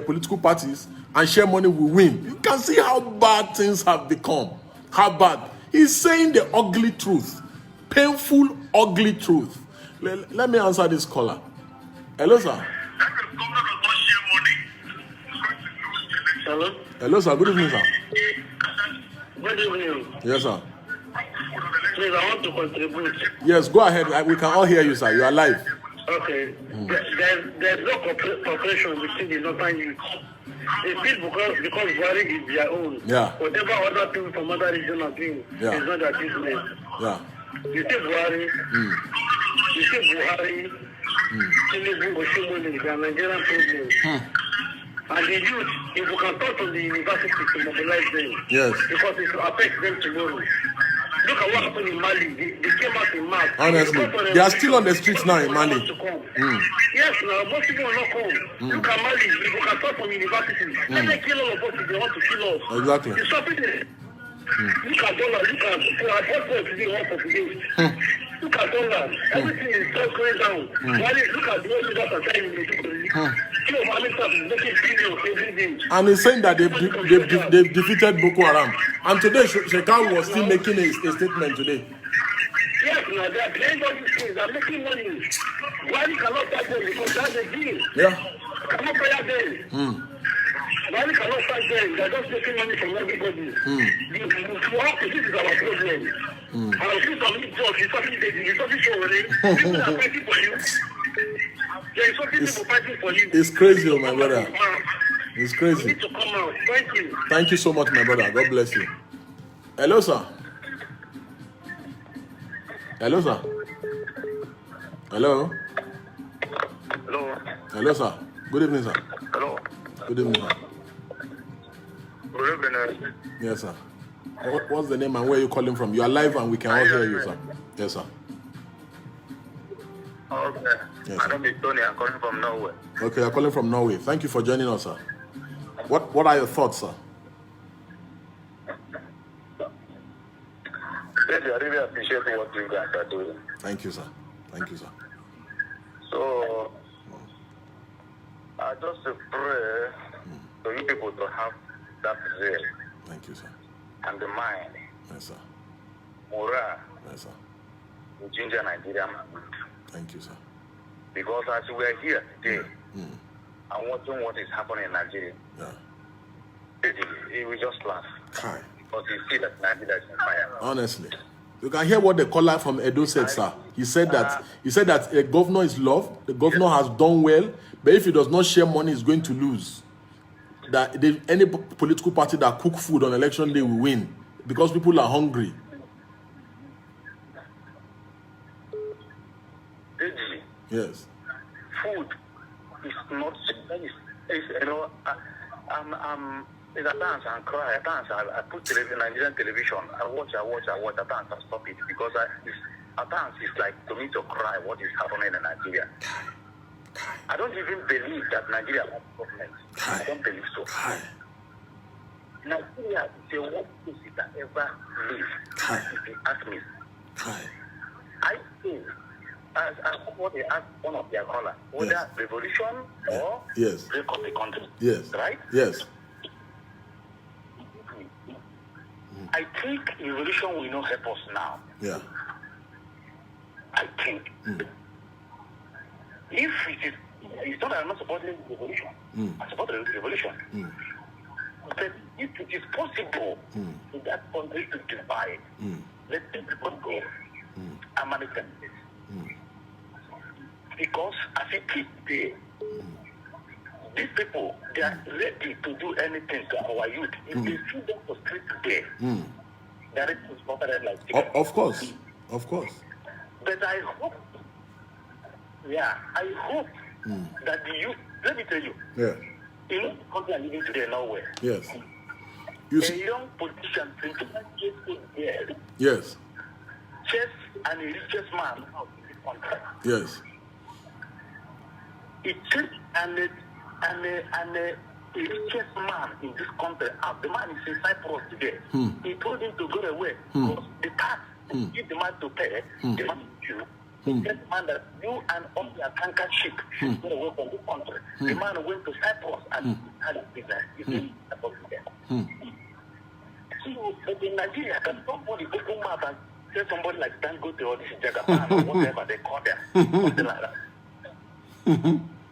political parties and share money will win. You can see how bad things have become. How bad. He's saying the ugly truth. Painful, ugly truth. Let me answer this caller. Hello, sir.
Hello?
Hello, sir. Good evening, sir.
Good evening.
Yes, sir.
Please, I want to contribute.
Yes, go ahead. We can all hear you, sir. You are live.
Okay. There's no cooperation between the northern youth. They feel because Buhari is their own.
Yeah.
Whatever other people from other regions are doing
Yeah.
is not their business.
Yeah.
You say Buhari, Tinubu, Oshimole, they are Nigerian problems. And the youth, if we can talk to the university to mobilize them,
Yes.
because it will affect them tomorrow. Look at what happened in Mali. They came out in March.
Honestly, they are still on the streets now in Mali.
Yes, now most people will not come. Look at Mali. If we can talk from university, let them kill all of us if they want to kill us.
Exactly.
It's something. Look at dollar. Look at today, one for today. Look at dollar. Everything is just going down. Look at the way that are trying to
and he's saying that they've defeated Boko Haram. And today, Shekan was still making a statement today.
Yes, now they are playing all these things. They are making money. Why you cannot touch them? Because that's the deal.
Yeah.
Cannot pay them. Why you cannot touch them? They are just taking money from everybody. This is our problem. Our system is just, it's something already. People are fighting for you. There is something people fighting for you.
It's crazy, oh my brother. It's
You
crazy.
need to come out. Thank you.
Thank you so much, my brother. God bless you. Hello, sir. Hello, sir. Hello.
Hello.
Hello, sir. Good evening, sir.
Hello.
Good evening, sir.
Good evening.
Yes, sir. What's the name and where are you calling from? You are live and we can all hear you, sir. Yes, sir.
Okay.
Yes,
My name is Tony. I'm calling from Norway.
Okay, you're calling from Norway. Thank you for joining us, sir. What are your thoughts, sir?
Yes, I really appreciate what you guys are doing.
Thank you, sir. Thank you, sir.
So, I just pray for you people to have that zeal
Thank you, sir.
and the mind,
Yes, sir.
morale,
Yes, sir.
to ginger Nigeria.
Thank you, sir.
Because as we are here today, and watching what is happening in Nigeria,
Yeah.
it will just laugh.
Kai.
Because you see that Nigeria is on fire.
Honestly, you can hear what the caller from Edo said, sir. He said that a governor is loved. The governor has done well, but if he does not share money, he's going to lose. That any political party that cook food on election day will win because people are hungry.
Deji,
Yes.
food is not. At times I cry. At times I put Nigerian television. I watch. At times I stop it because at times it's like to me to cry. What is happening in Nigeria? I don't even believe that Nigeria has government. I don't believe so. Nigeria is the worst place that ever lived. If you ask me, I think. I what they asked one of their callers, whether revolution or break up the country.
Yes.
Right?
Yes.
I think revolution will not help us now.
Yeah.
I think.
If it is, it's not that I'm not supporting revolution. I support the revolution. But if it is possible in that country to divide, let the people go and manage them. Because as a people, these people, they are ready to do anything to our youth. If they see them for street today, they are ready to slaughter them like chicken.
Of course.
But I hope, that the youth, let me tell you, you know, the country I'm living today nowhere.
Yes.
A young politician, 21 years old there,
yes.
chess and a richest man out in this country.
Yes.
It takes and a richest man in this country out. The man is in Cyprus today. He told him to go away because the tax give the man to pay, the man to you. He said the man that you and all your tanker ship should go away from the country. The man went to Cyprus and had a business. He did about there. So, but in Nigeria, can somebody open mouth and say somebody like Dangote or this Jagaban or whatever they call them, something like that?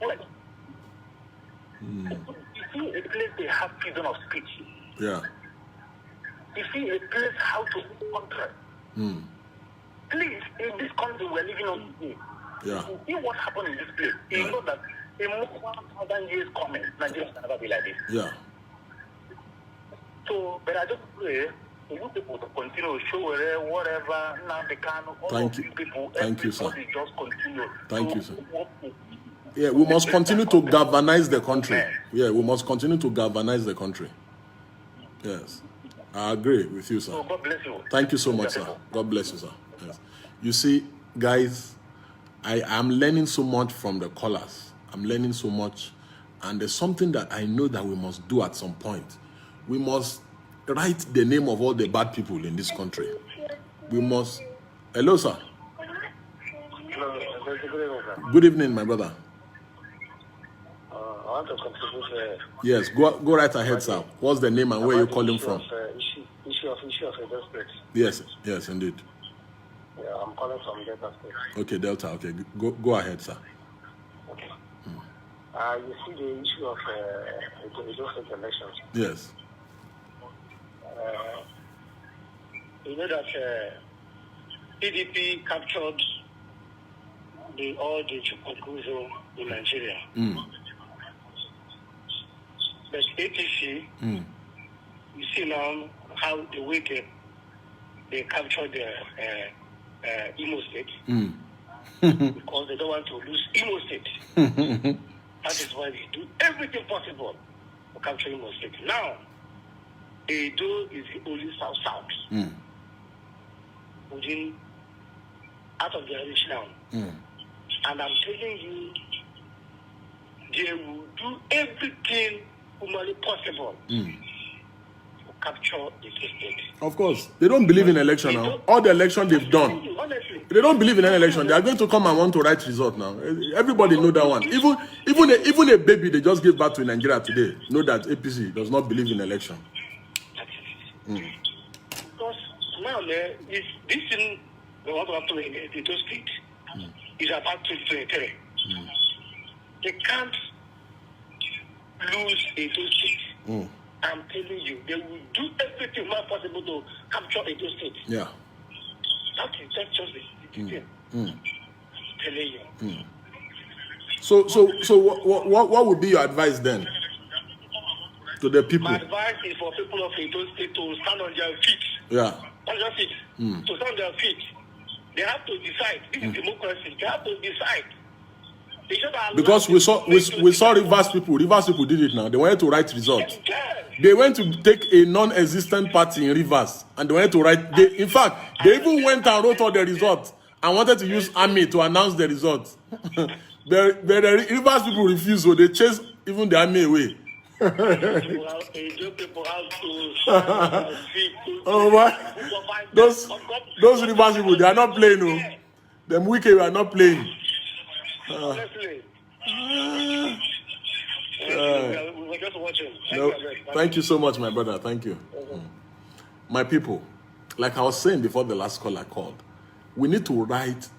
Like, you see a place they have freedom of speech.
Yeah.
You see a place how to contract. Please, in this country we're living on today.
Yeah.
You see what happened in this place. You know that in more than 1,000 years coming, Nigeria can never be like this.
Yeah.
So, but I just pray for you people to continue to show whatever now they can.
Thank you.
People,
Thank you, sir.
Just continue.
Thank you, sir. Yeah, we must continue to galvanize the country. Yeah, we must continue to galvanize the country. Yes. I agree with you, sir.
So God bless you.
Thank you so much, sir. God bless you, sir. Yes. You see, guys, I am learning so much from the callers. I'm learning so much. And there's something that I know that we must do at some point. We must write the name of all the bad people in this country. We must... Hello, sir.
Hello.
Good evening, my brother.
I want to contribute.
Yes, go right ahead, sir. What's the name and where you calling from?
Issue of Delta State.
Yes, indeed.
Yeah, I'm calling from Delta State.
Okay, Delta. Okay, go ahead, sir.
Okay. You see the issue of the state elections.
Yes.
You know that PDP captured all the Chukwukuzo in Nigeria. But APC, you see now how the wicked they captured the Imo State because they don't want to lose Imo State. That is why they do everything possible to capture Imo State. Now, Edo is the only South. Within out of the reach now. And I'm telling you, they will do everything humanly possible to capture the state.
Of course. They don't believe in election now. All the election they've done.
Honestly.
They don't believe in any election. They are going to come and want to write result now. Everybody know that one. Even a baby they just gave birth to in Nigeria today know that APC does not believe in election.
Because now, if this thing they want to happen in the state is about 2023, they can't lose a state. I'm telling you, they will do everything possible to capture a state.
Yeah.
That's just the thing. Telling you.
So what would be your advice then to the people?
My advice is for people of Edo State to stand on their feet.
Yeah.
On their feet. To stand on their feet. They have to decide. This is democracy. They have to decide. They should allow
because we saw Rivers people. Rivers people did it now. They wanted to write results. They went to take a non-existent party in Rivers and they wanted to write. In fact, they even went and wrote all the results and wanted to use army to announce the results. the Rivers people refused, so they chased even the army away. Oh my! Those Rivers people, they are not playing. No, them wicked are not playing.
Honestly. We were just watching.
Thank you so much, my brother. Thank you. My people, like I was saying before the last call I called, we need to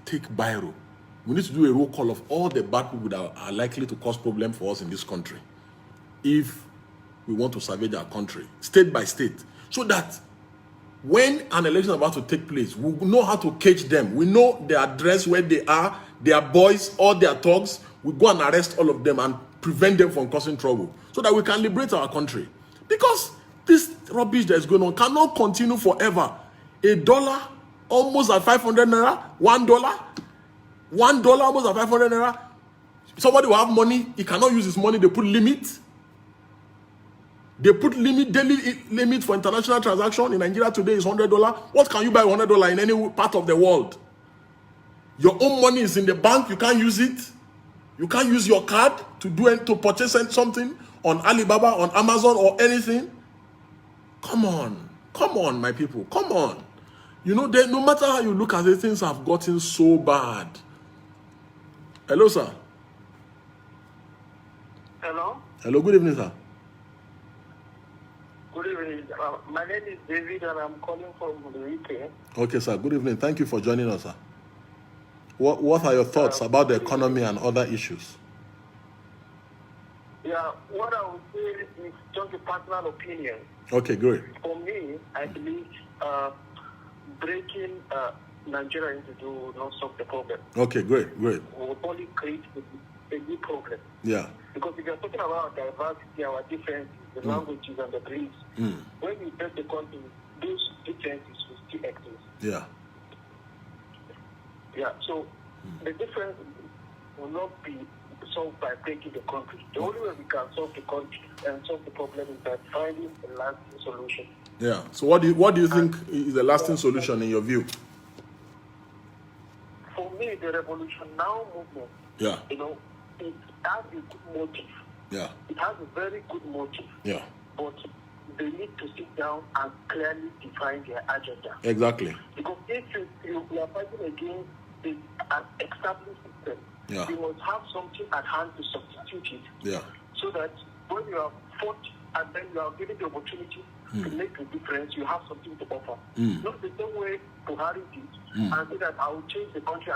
take biro We need to do a roll call of all the bad people that are likely to cause problems for us in this country if we want to salvage our country, state by state, so that when an election is about to take place, we know how to catch them. We know their address, where they are, their boys, all their thugs. We go and arrest all of them and prevent them from causing trouble so that we can liberate our country. Because this rubbish that is going on cannot continue forever. $1 almost at 500 naira, $1 almost at 500 naira. Somebody will have money, he cannot use his money, they put limit. They put daily limit for international transaction. In Nigeria today is $100. What can you buy $100 in any part of the world? Your own money is in the bank, you can't use it. You can't use your card to purchase something on Alibaba, on Amazon, or anything. Come on, my people, come on. You know, no matter how you look at it, things have gotten so bad. Hello, sir.
Hello?
Hello, good evening, sir.
Good evening. My name is David and I'm calling from the UK.
Okay, sir. Good evening. Thank you for joining us, sir. What are your thoughts about the economy and other issues?
Yeah, what I would say is just a personal opinion.
Okay, great.
For me, I believe breaking Nigeria into two will not solve the problem.
Okay, great.
Will only create a new problem.
Yeah.
Because if you're talking about diversity, our differences, the languages and the beliefs, when we break the country, those differences will still exist.
Yeah.
Yeah, so the difference will not be solved by breaking the country. The only way we can solve the country and solve the problem is by finding a lasting solution.
Yeah. So what do you think is the lasting solution in your view?
For me, the Revolution Now movement,
Yeah.
you know, it has a good motive.
Yeah.
It has a very good motive.
Yeah.
But they need to sit down and clearly define their agenda.
Exactly.
Because if you are fighting against an established system,
Yeah.
you must have something at hand to substitute it.
Yeah.
So that when you are fought and then you are given the opportunity to make a difference, you have something to offer. Not the same way Buhari did, and say that I will change the country,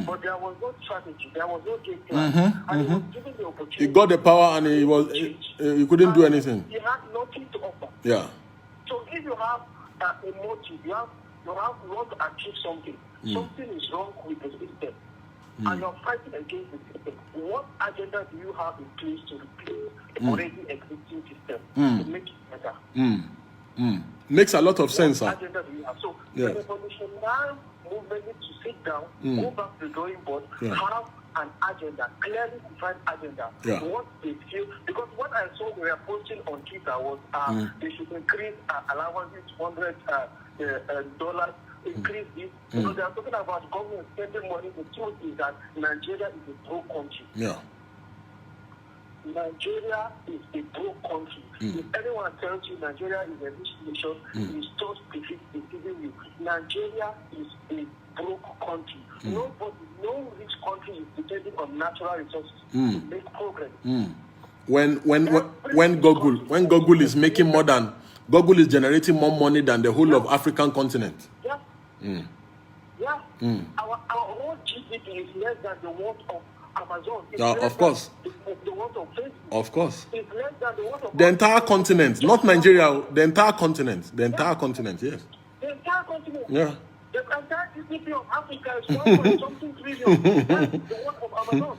But there was no strategy, there was no game plan, and he was given the opportunity.
He got the power and he couldn't do anything.
He had nothing to offer.
Yeah.
So if you have a motive, you want to achieve something, something is wrong with the system, and you're fighting against the system. What agenda do you have in place to replace the already existing system to make it better?
Makes a lot of sense, sir.
Agenda do you have? So
Yeah.
the Revolution Now movement needs to sit down, go back to the drawing board, have an agenda, clearly defined agenda.
Yeah.
What they feel, because what I saw we were posting on Twitter was they should increase allowances $100 increase this. You know, they are talking about government spending money. The truth is that Nigeria is a broke country.
Yeah.
Nigeria is a broke country. If anyone tells you Nigeria is a rich nation, it's just deceiving you. Nigeria is a broke country. No rich country is depending on natural resources to make progress.
When Google is making more than Google is generating more money than the whole of African continent.
Yeah. Yeah. Our whole GDP is less than the worth of Amazon.
Of course.
The worth of Facebook.
Of course.
It's less than the worth of
The entire continent, not Nigeria, the entire continent. The entire continent, yes.
The entire continent.
Yeah.
The entire GDP of Africa is 1.something trillion. That's the worth of Amazon.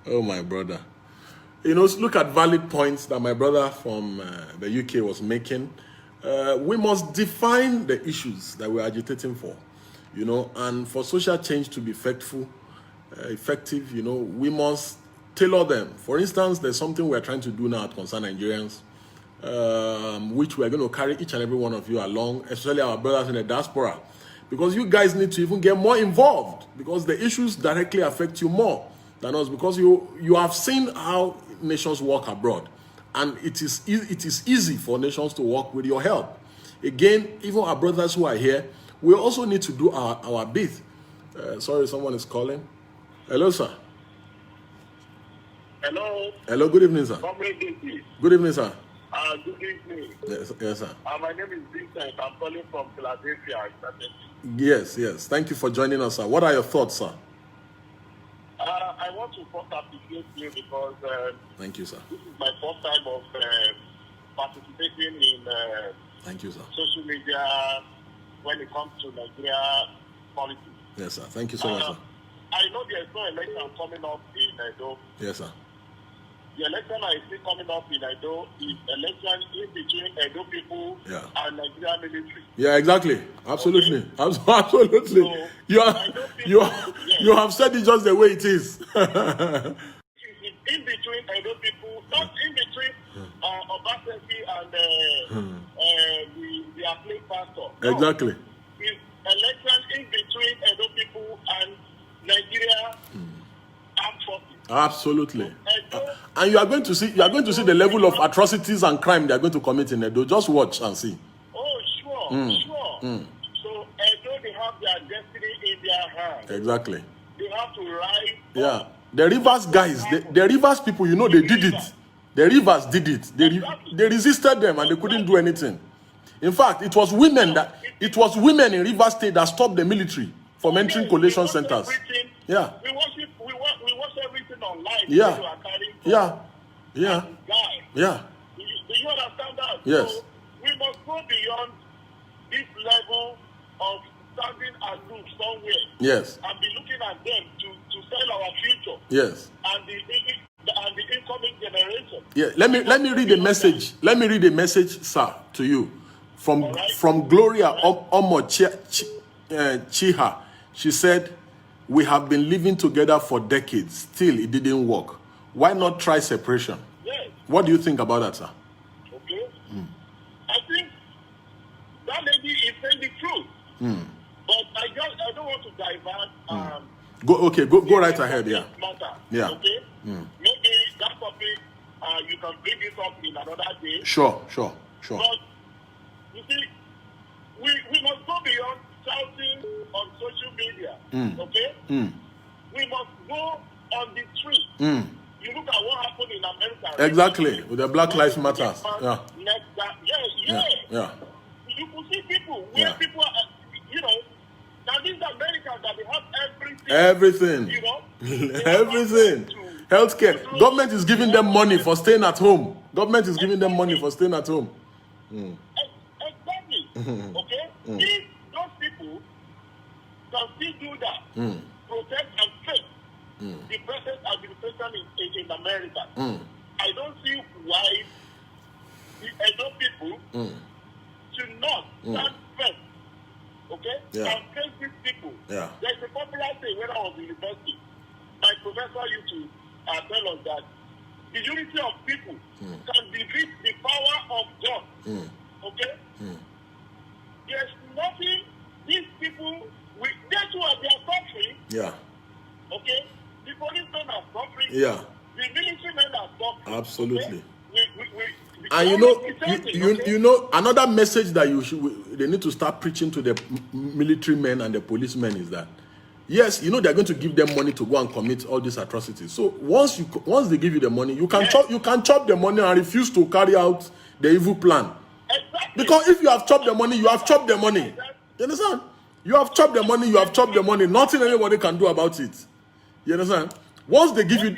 Oh, my brother. You know, look at valid points that my brother from the UK was making. We must define the issues that we're agitating for, you know, and for social change to be effective, you know, we must tailor them. For instance, there's something we're trying to do now at Concern Nigerians, which we're going to carry each and every one of you along, especially our brothers in the diaspora, because you guys need to even get more involved, because the issues directly affect you more than us, because you have seen how nations work abroad, and it is easy for nations to work with your help. Again, even our brothers who are here, we also need to do our bit. Sorry, someone is calling. Hello, sir.
Hello.
Hello, good evening, sir. Good evening, sir.
Good evening.
Yes, sir.
My name is Vincent. I'm calling from Philadelphia.
Yes. Thank you for joining us, sir. What are your thoughts, sir?
I want to first appreciate you because
thank you, sir.
This is my first time of participating in
thank you, sir.
social media when it comes to Nigeria politics.
Yes, sir. Thank you so much, sir.
I know there is no election coming up in Edo.
Yes, sir.
The election I see coming up in Edo is election in between Edo people and Nigeria military.
Yeah, exactly. Absolutely. Okay. Absolutely. So, you have said it just the way it is.
In between Edo people, not in between Obasanjo and the acclaimed pastor. No.
Exactly.
It's election in between Edo people and Nigeria armed forces.
Absolutely. And you are going to see the level of atrocities and crime they are going to commit in Edo. Just watch and see.
Oh, sure. So Edo, they have their destiny in their hands.
Exactly.
They have to rise.
Yeah. The Rivers guys, the Rivers people, they did it. The Rivers did it. They resisted them and they couldn't do anything. In fact, it was women in Rivers State that stopped the military from entering collation centers. Yeah.
We watch everything online.
Yeah.
Do you
understand
that?
Yes.
So we must go beyond this level of standing aloof somewhere.
Yes.
And be looking at them to sell our future.
Yes.
And the incoming generation.
Yeah. Let me read a message. Let me read a message, sir, to you from Gloria Omo Chiha. She said, "We have been living together for decades. Still, it didn't work. Why not try separation?"
Yes.
What do you think about that, sir?
Okay. I think that lady is saying the truth. But I don't want to divert.
Go right ahead. Yeah.
Matter.
Yeah.
Okay. Maybe that topic you can bring it up in another day.
Sure.
But you see, we must go beyond shouting on social media. Okay. We must go on the street. You look at what happened in America.
Exactly, with the Black Lives Matter.
Yeah. You could see people where people are, now these Americans that they have everything.
Everything. Healthcare. Government is giving them money for staying at home. Exactly.
Okay? If those people can still do that, protect and face the present administration in America, I don't see why the Edo people should not stand first. Okay? And face these people.
Yeah.
There's a popular saying when I was in university. My professor used to tell us that the unity of people can defeat the power of God. Okay? There's nothing these people, they too are suffering.
Yeah.
Okay? The policemen are suffering.
Yeah.
The military men are suffering.
Absolutely.
Okay?
And you know, another message that they need to start preaching to the military men and the policemen is that, yes, they're going to give them money to go and commit all these atrocities. So once they give you the money, you can chop the money and refuse to carry out the evil plan.
Exactly.
Because if you have chopped the money, you have chopped the money. You understand? You have chopped the money, you have chopped the money. Nothing anybody can do about it. You understand? Once they give you...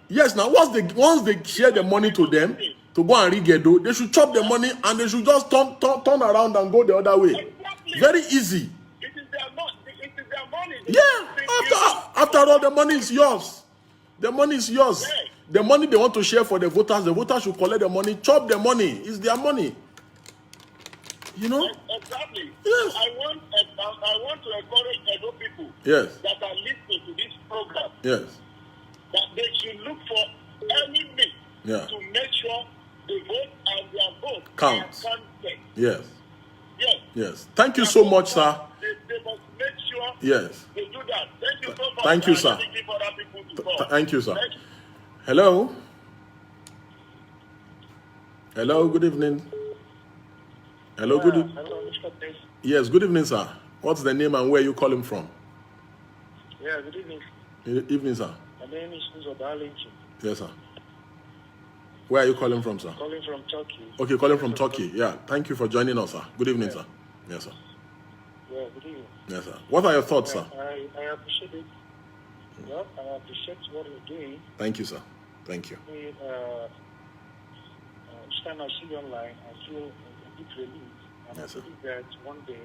Yes, now once they share the money to them to go and Edo, they should chop the money and they should just turn around and go the other way.
Exactly.
Very easy.
It is their money.
Yeah. After all, the money is yours. The money is yours.
Yes.
The money they want to share for the voters should collect the money, chop the money. It's their money.
Exactly.
Yes.
I want to encourage Edo people that are listening to this program.
Yes.
That they should look for any means to make sure the vote and their vote
counts.
are counted.
Yes. Thank you so much, sir.
They must make sure
they
do that. Thank you so much.
Thank you, sir. Thank you, sir. Hello. Hello, good evening. Hello, good evening.
Hello, Mr. Prince.
Yes, good evening, sir. What's the name and where are you calling from?
Yeah, good evening.
Good evening, sir.
My name is Ala-Igbo.
Yes, sir. Where are you calling from, sir?
Calling from Turkey.
Okay, calling from Turkey. Yeah, thank you for joining us, sir. Good evening, sir. Yes, sir.
Yeah, good evening.
Yes, sir. What are your thoughts, sir?
I appreciate it. Well, I appreciate what you're doing.
Thank you, sir. Thank you.
Each time I see you online, I feel a bit relieved. And
Yes,
I
sir.
believe that one day,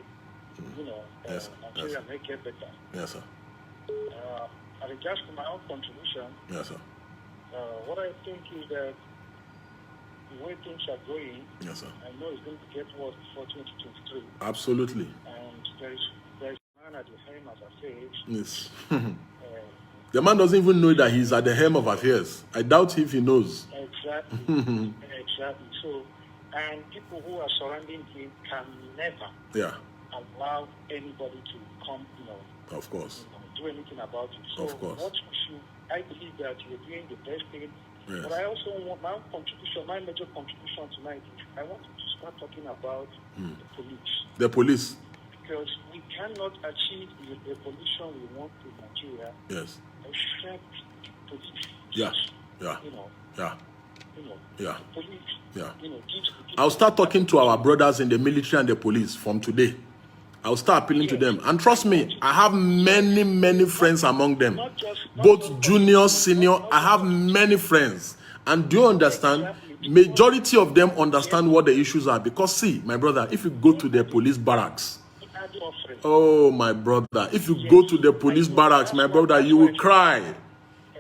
Yes, sir.
Nigeria
Yes, sir.
may get better.
Yes, sir.
As regards to my own contribution,
Yes, sir.
what I think is that the way things are going,
Yes, sir.
I know it's going to get worse before 2023.
Absolutely.
And there is a man at the helm, as I say.
Yes. The man doesn't even know that he's at the helm of affairs. I doubt if he knows.
Exactly. Exactly. So, and people who are surrounding him can never allow anybody to come,
Of course.
do anything about it. So,
Of course.
what we should, I believe that you're doing the best thing.
Yes.
But I also want my major contribution tonight is I want to start talking about the police.
The police.
Because we cannot achieve the evolution we want in Nigeria
Yes.
except police.
Yeah. Yeah. Yeah. Yeah.
Police.
Yeah.
Gives
I'll start talking to our brothers in the military and the police from today. I'll start appealing to them. And trust me, I have many, many friends among them. Both junior, senior, I have many friends. And do you understand? Majority of them understand what the issues are. Because see, my brother, if you go to the police barracks, oh, my brother, if you go to the police barracks, my brother, you will cry.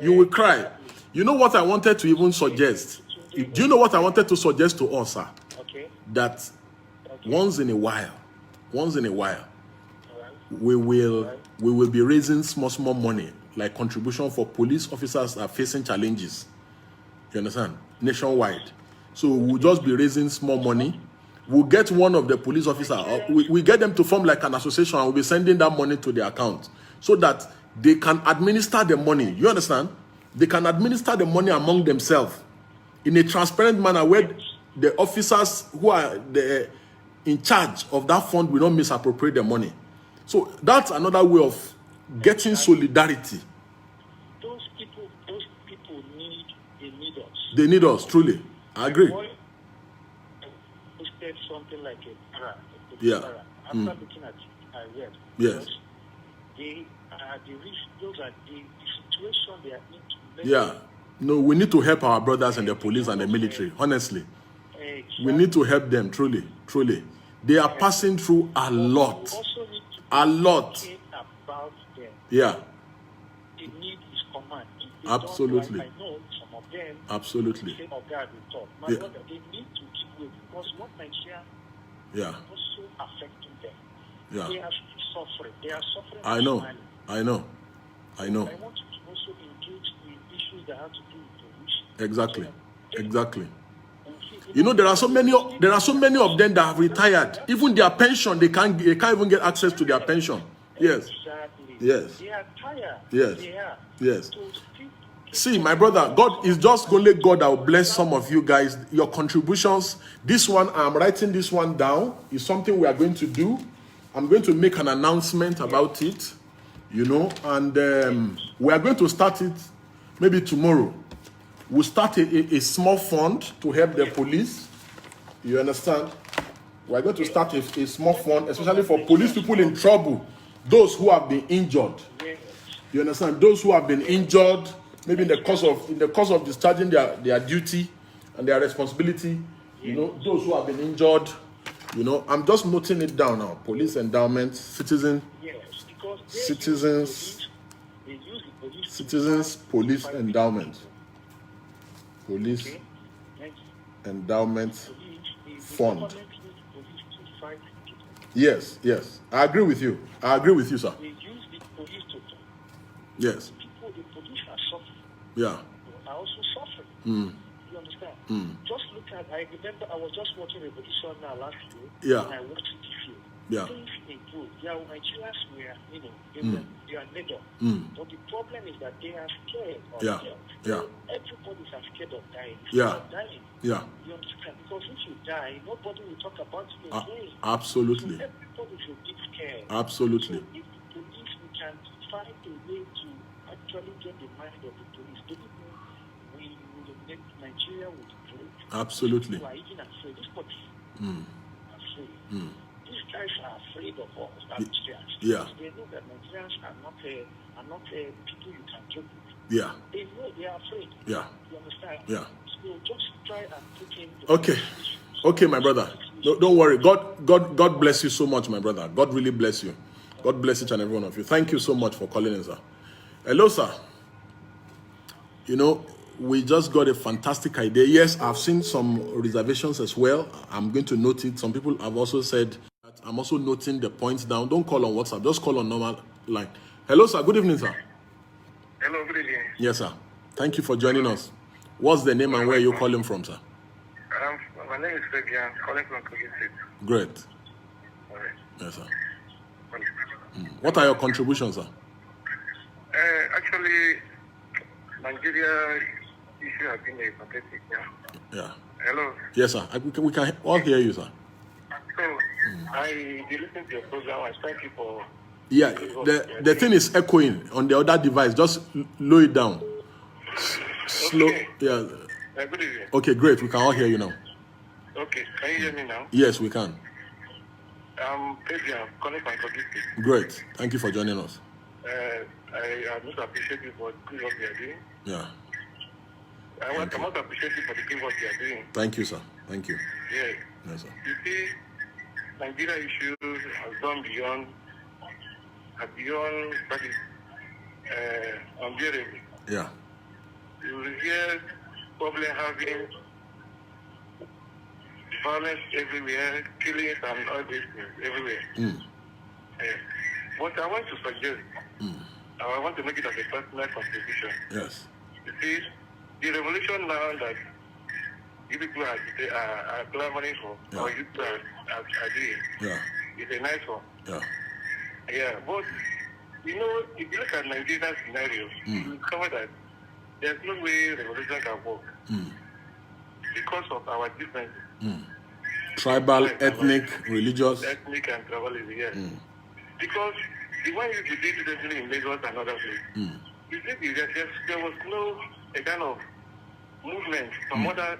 You will cry. You know what I wanted to even suggest? Do you know what I wanted to suggest to us, sir? That once in a while, we will be raising small money, like contribution for police officers that are facing challenges. You understand? Nationwide. So we'll just be raising small money. We'll get one of the police officers, we get them to form like an association, and we'll be sending that money to their account so that they can administer the money. You understand? They can administer the money among themselves in a transparent manner where the officers who are in charge of that fund will not misappropriate the money. So that's another way of getting solidarity.
Those people need us.
They need us, truly. I agree.
Posted something like a para. After looking at it, I read.
Yes.
They are the risk. Those are the situation they are in.
Yeah. No, we need to help our brothers in the police and the military. Honestly, we need to help them. Truly. They are passing through a lot.
About them.
Yeah.
The need is command.
Absolutely.
I know some of them.
Absolutely.
Say, oh God, we talk. My brother, they need to keep with because what Nigeria is also affecting them.
Yeah.
They are suffering. They are suffering.
I know.
I want to also engage in issues that have to do with police.
Exactly. You know, there are so many of them that have retired. Even their pension, they can't even get access to their pension. Yes.
Exactly.
Yes.
They are tired.
Yes.
They are.
Yes.
So
see, my brother, God is just only God that will bless some of you guys. Your contributions. This one, I'm writing this one down. Is something we are going to do. I'm going to make an announcement about it. And we are going to start it maybe tomorrow. We'll start a small fund to help the police. You understand? We're going to start a small fund, especially for police people in trouble, those who have been injured. You understand? Those who have been injured, maybe in the course of discharging their duty and their responsibility. Those who have been injured. I'm just noting it down now. Police endowment, citizens, police endowment. Police endowment fund. Yes. I agree with you. Sir.
they use the police to talk.
Yes.
The police are suffering.
Yeah.
Are also suffering. You understand? Just look at, I remember I was just watching Revolution now last year.
Yeah.
And I watched it this year.
Yeah.
Things improved. There are Nigerians where, they are neighbor. But the problem is that they are scared of death.
Yeah.
Everybody is scared of dying. Dying.
Yeah.
You understand? Because if you die, nobody will talk about it again.
Absolutely.
So everybody will be scared.
Absolutely.
So if the police, we can find a way to actually get the mind of the police. We will make Nigeria with
Absolutely.
People are even afraid. This body afraid. These guys are afraid of us, Nigerians.
Yeah.
They know that Nigerians are not people you can joke with.
Yeah.
They know they are afraid.
Yeah.
You understand?
Yeah.
So just try and put in.
Okay. Okay, my brother. No, don't worry. God bless you so much, my brother. God really bless you. God bless each and every one of you. Thank you so much for calling in, sir. Hello, sir. You know, we just got a fantastic idea. Yes, I've seen some reservations as well. I'm going to note it. Some people have also said that I'm also noting the points down. Don't call on WhatsApp. Just call on normal line. Hello, sir. Good evening, sir.
Hello, good evening.
Yes, sir. Thank you for joining us. What's the name and where are you calling from, sir?
My name is Fabian, calling from Kogi State.
Great.
All right.
Yes, sir. What are your contributions, sir?
Actually, Nigeria issue has been a pathetic now.
Yeah.
Hello.
Yes, sir. We can all hear you, sir.
So, I did listen to your program. I thank you for...
Yeah, the thing is echoing on the other device. Just lower it down. Slow.
Okay.
Yeah.
Good evening.
Okay, great. We can all hear you now.
Okay, can you hear me now?
Yes, we can.
Fabian, calling from Kogi State.
Great. Thank you for joining us.
I most appreciate you for the good work you are doing.
Yeah.
I most appreciate you for the good work you are doing.
Thank you, sir. Thank you.
Yes.
Yes, sir.
You see, Nigeria issues has gone beyond that is unbearable.
Yeah.
You will hear problem having violence everywhere, killings and all these things everywhere. What I want to suggest, I want to make it as a personal contribution.
Yes.
You see, the revolution now that you people are clamoring for, or you people are doing, is a nice one.
Yeah.
Yeah, but you know, if you look at Nigeria's scenario, you discover that there's no way revolution can work because of our differences.
Tribal, ethnic, religious.
Ethnic and tribalism, yes. Because the one you did recently in Lagos and other places, you see, there was no a kind of movement from other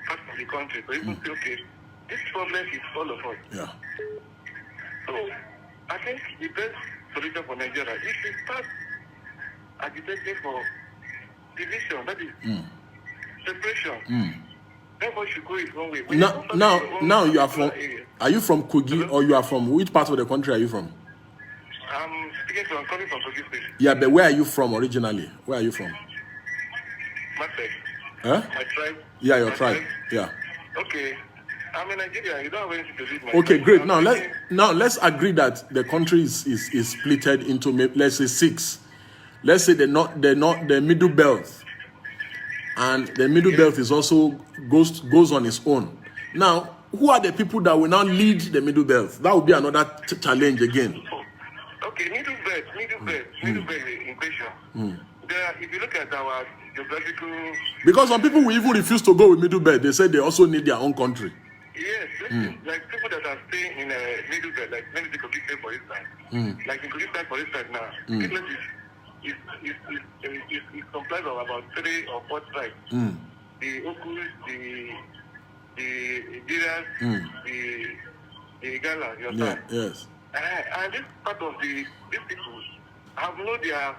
parts of the country to even say, okay, this problem is all of us.
Yeah.
So, I think the best solution for Nigeria is to start agitating for division, that is separation. Everybody should go his own way.
Now you are from, are you from Kogi or you are from, which part of the country are you from?
I'm coming from Kogi State.
Yeah, but where are you from originally? Where are you from?
My tribe.
Huh?
My tribe.
Yeah, your tribe. Yeah.
Okay. I'm in Nigeria. You don't have anything to do with my
Okay,
tribe.
great. Now let's agree that the country is splitted into, let's say, 6. Let's say the middle belt, and the middle belt is also goes on its own. Now, who are the people that will now lead the middle belt? That will be another challenge again.
Okay, middle belt in question. If you look at our geographical...
Because some people will even refuse to go with middle belt. They say they also need their own country.
Yes, like people that are staying in a middle belt, like let me take Kogi State for instance. Like in Kogi State for instance now, is comprised of about 3 or 4 tribes. The Okus, the Idiras, the Igala, you understand?
Yes.
And this part of these people have known their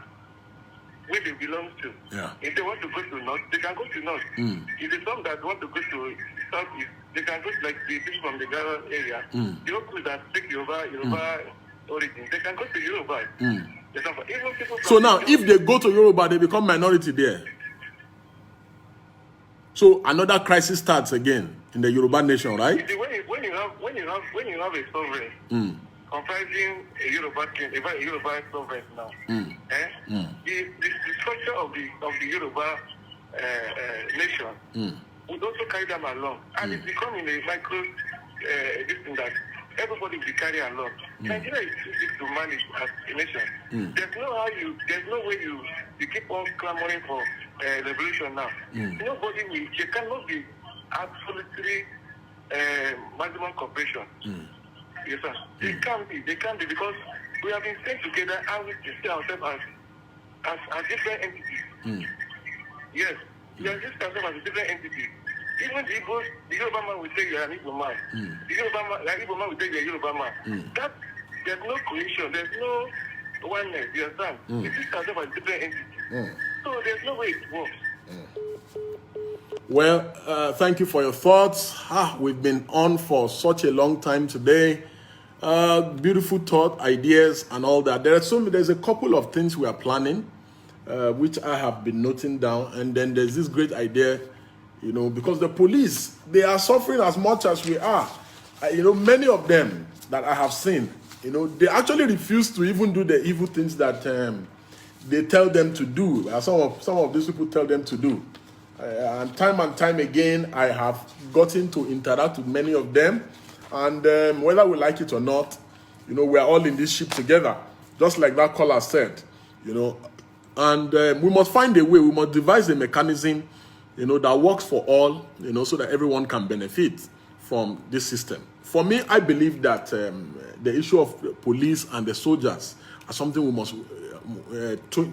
where they belong to.
Yeah.
If they want to go to north, they can go to north. If there's some that want to go to southeast, they can go to, like the people from the Ghana area. The Okus that speak Yoruba origin, they can go to Yoruba. Even people
So now, if they go to Yoruba, they become minority there. So another crisis starts again in the Yoruba nation, right?
When you have a sovereign comprising a Yoruba king, a Yoruba sovereign now, the structure of the Yoruba nation would also carry them along, and it's becoming a micro this thing that everybody will be carried along. Nigeria is too big to manage as a nation. There's no way you keep on clamoring for revolution now. There cannot be absolutely maximum cooperation. Yes, sir. They can't be because we have been staying together and we see ourselves as different entities. Yes, we are just ourselves as a different entity. Even the Yoruba man will say you're an Igbo man. The Igbo man will say you're a Yoruba man. That there's no cohesion, there's no oneness, you understand? The sisters have a different entity. So there's no way it works.
Well, thank you for your thoughts. We've been on for such a long time today. Beautiful thought, ideas, and all that. There's a couple of things we are planning, which I have been noting down. And then there's this great idea, you know, because the police, they are suffering as much as we are. You know, many of them that I have seen, you know, they actually refuse to even do the evil things that they tell them to do. Some of these people tell them to do. And time again, I have gotten to interact with many of them. And whether we like it or not, you know, we are all in this ship together. Just like that caller said, you know. And we must find a way, we must devise a mechanism, you know, that works for all, you know, so that everyone can benefit from this system. For me, I believe that the issue of police and the soldiers are something we must,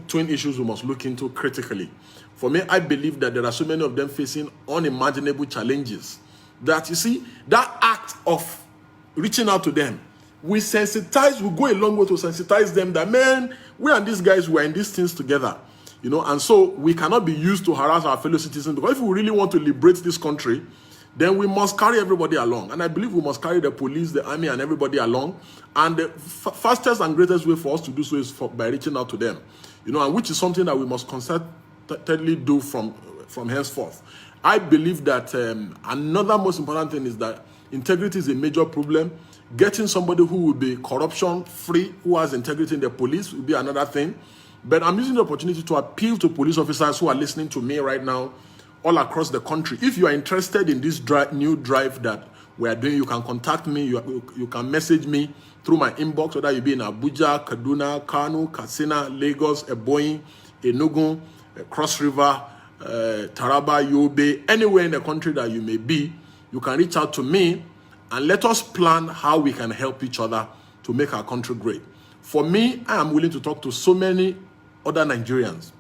twin issues we must look into critically. For me, I believe that there are so many of them facing unimaginable challenges that, you see, that act of reaching out to them, we go a long way to sensitize them that, man, we and these guys were in these things together, you know, and so we cannot be used to harass our fellow citizens, because if we really want to liberate this country, then we must carry everybody along. And I believe we must carry the police, the army, and everybody along. And the fastest and greatest way for us to do so is by reaching out to them, you know, and which is something that we must concertedly do from henceforth. I believe that another most important thing is that integrity is a major problem. Getting somebody who will be corruption-free, who has integrity in the police, will be another thing. But I'm using the opportunity to appeal to police officers who are listening to me right now all across the country. If you are interested in this new drive that we are doing, you can contact me. You can message me through my inbox, whether you be in Abuja, Kaduna, Kano, Katsina, Lagos, Ebonyi, Enugu, Cross River, Taraba, Yobe, anywhere in the country that you may be. You can reach out to me and let us plan how we can help each other to make our country great. For me, I am willing to talk to so many other Nigerians,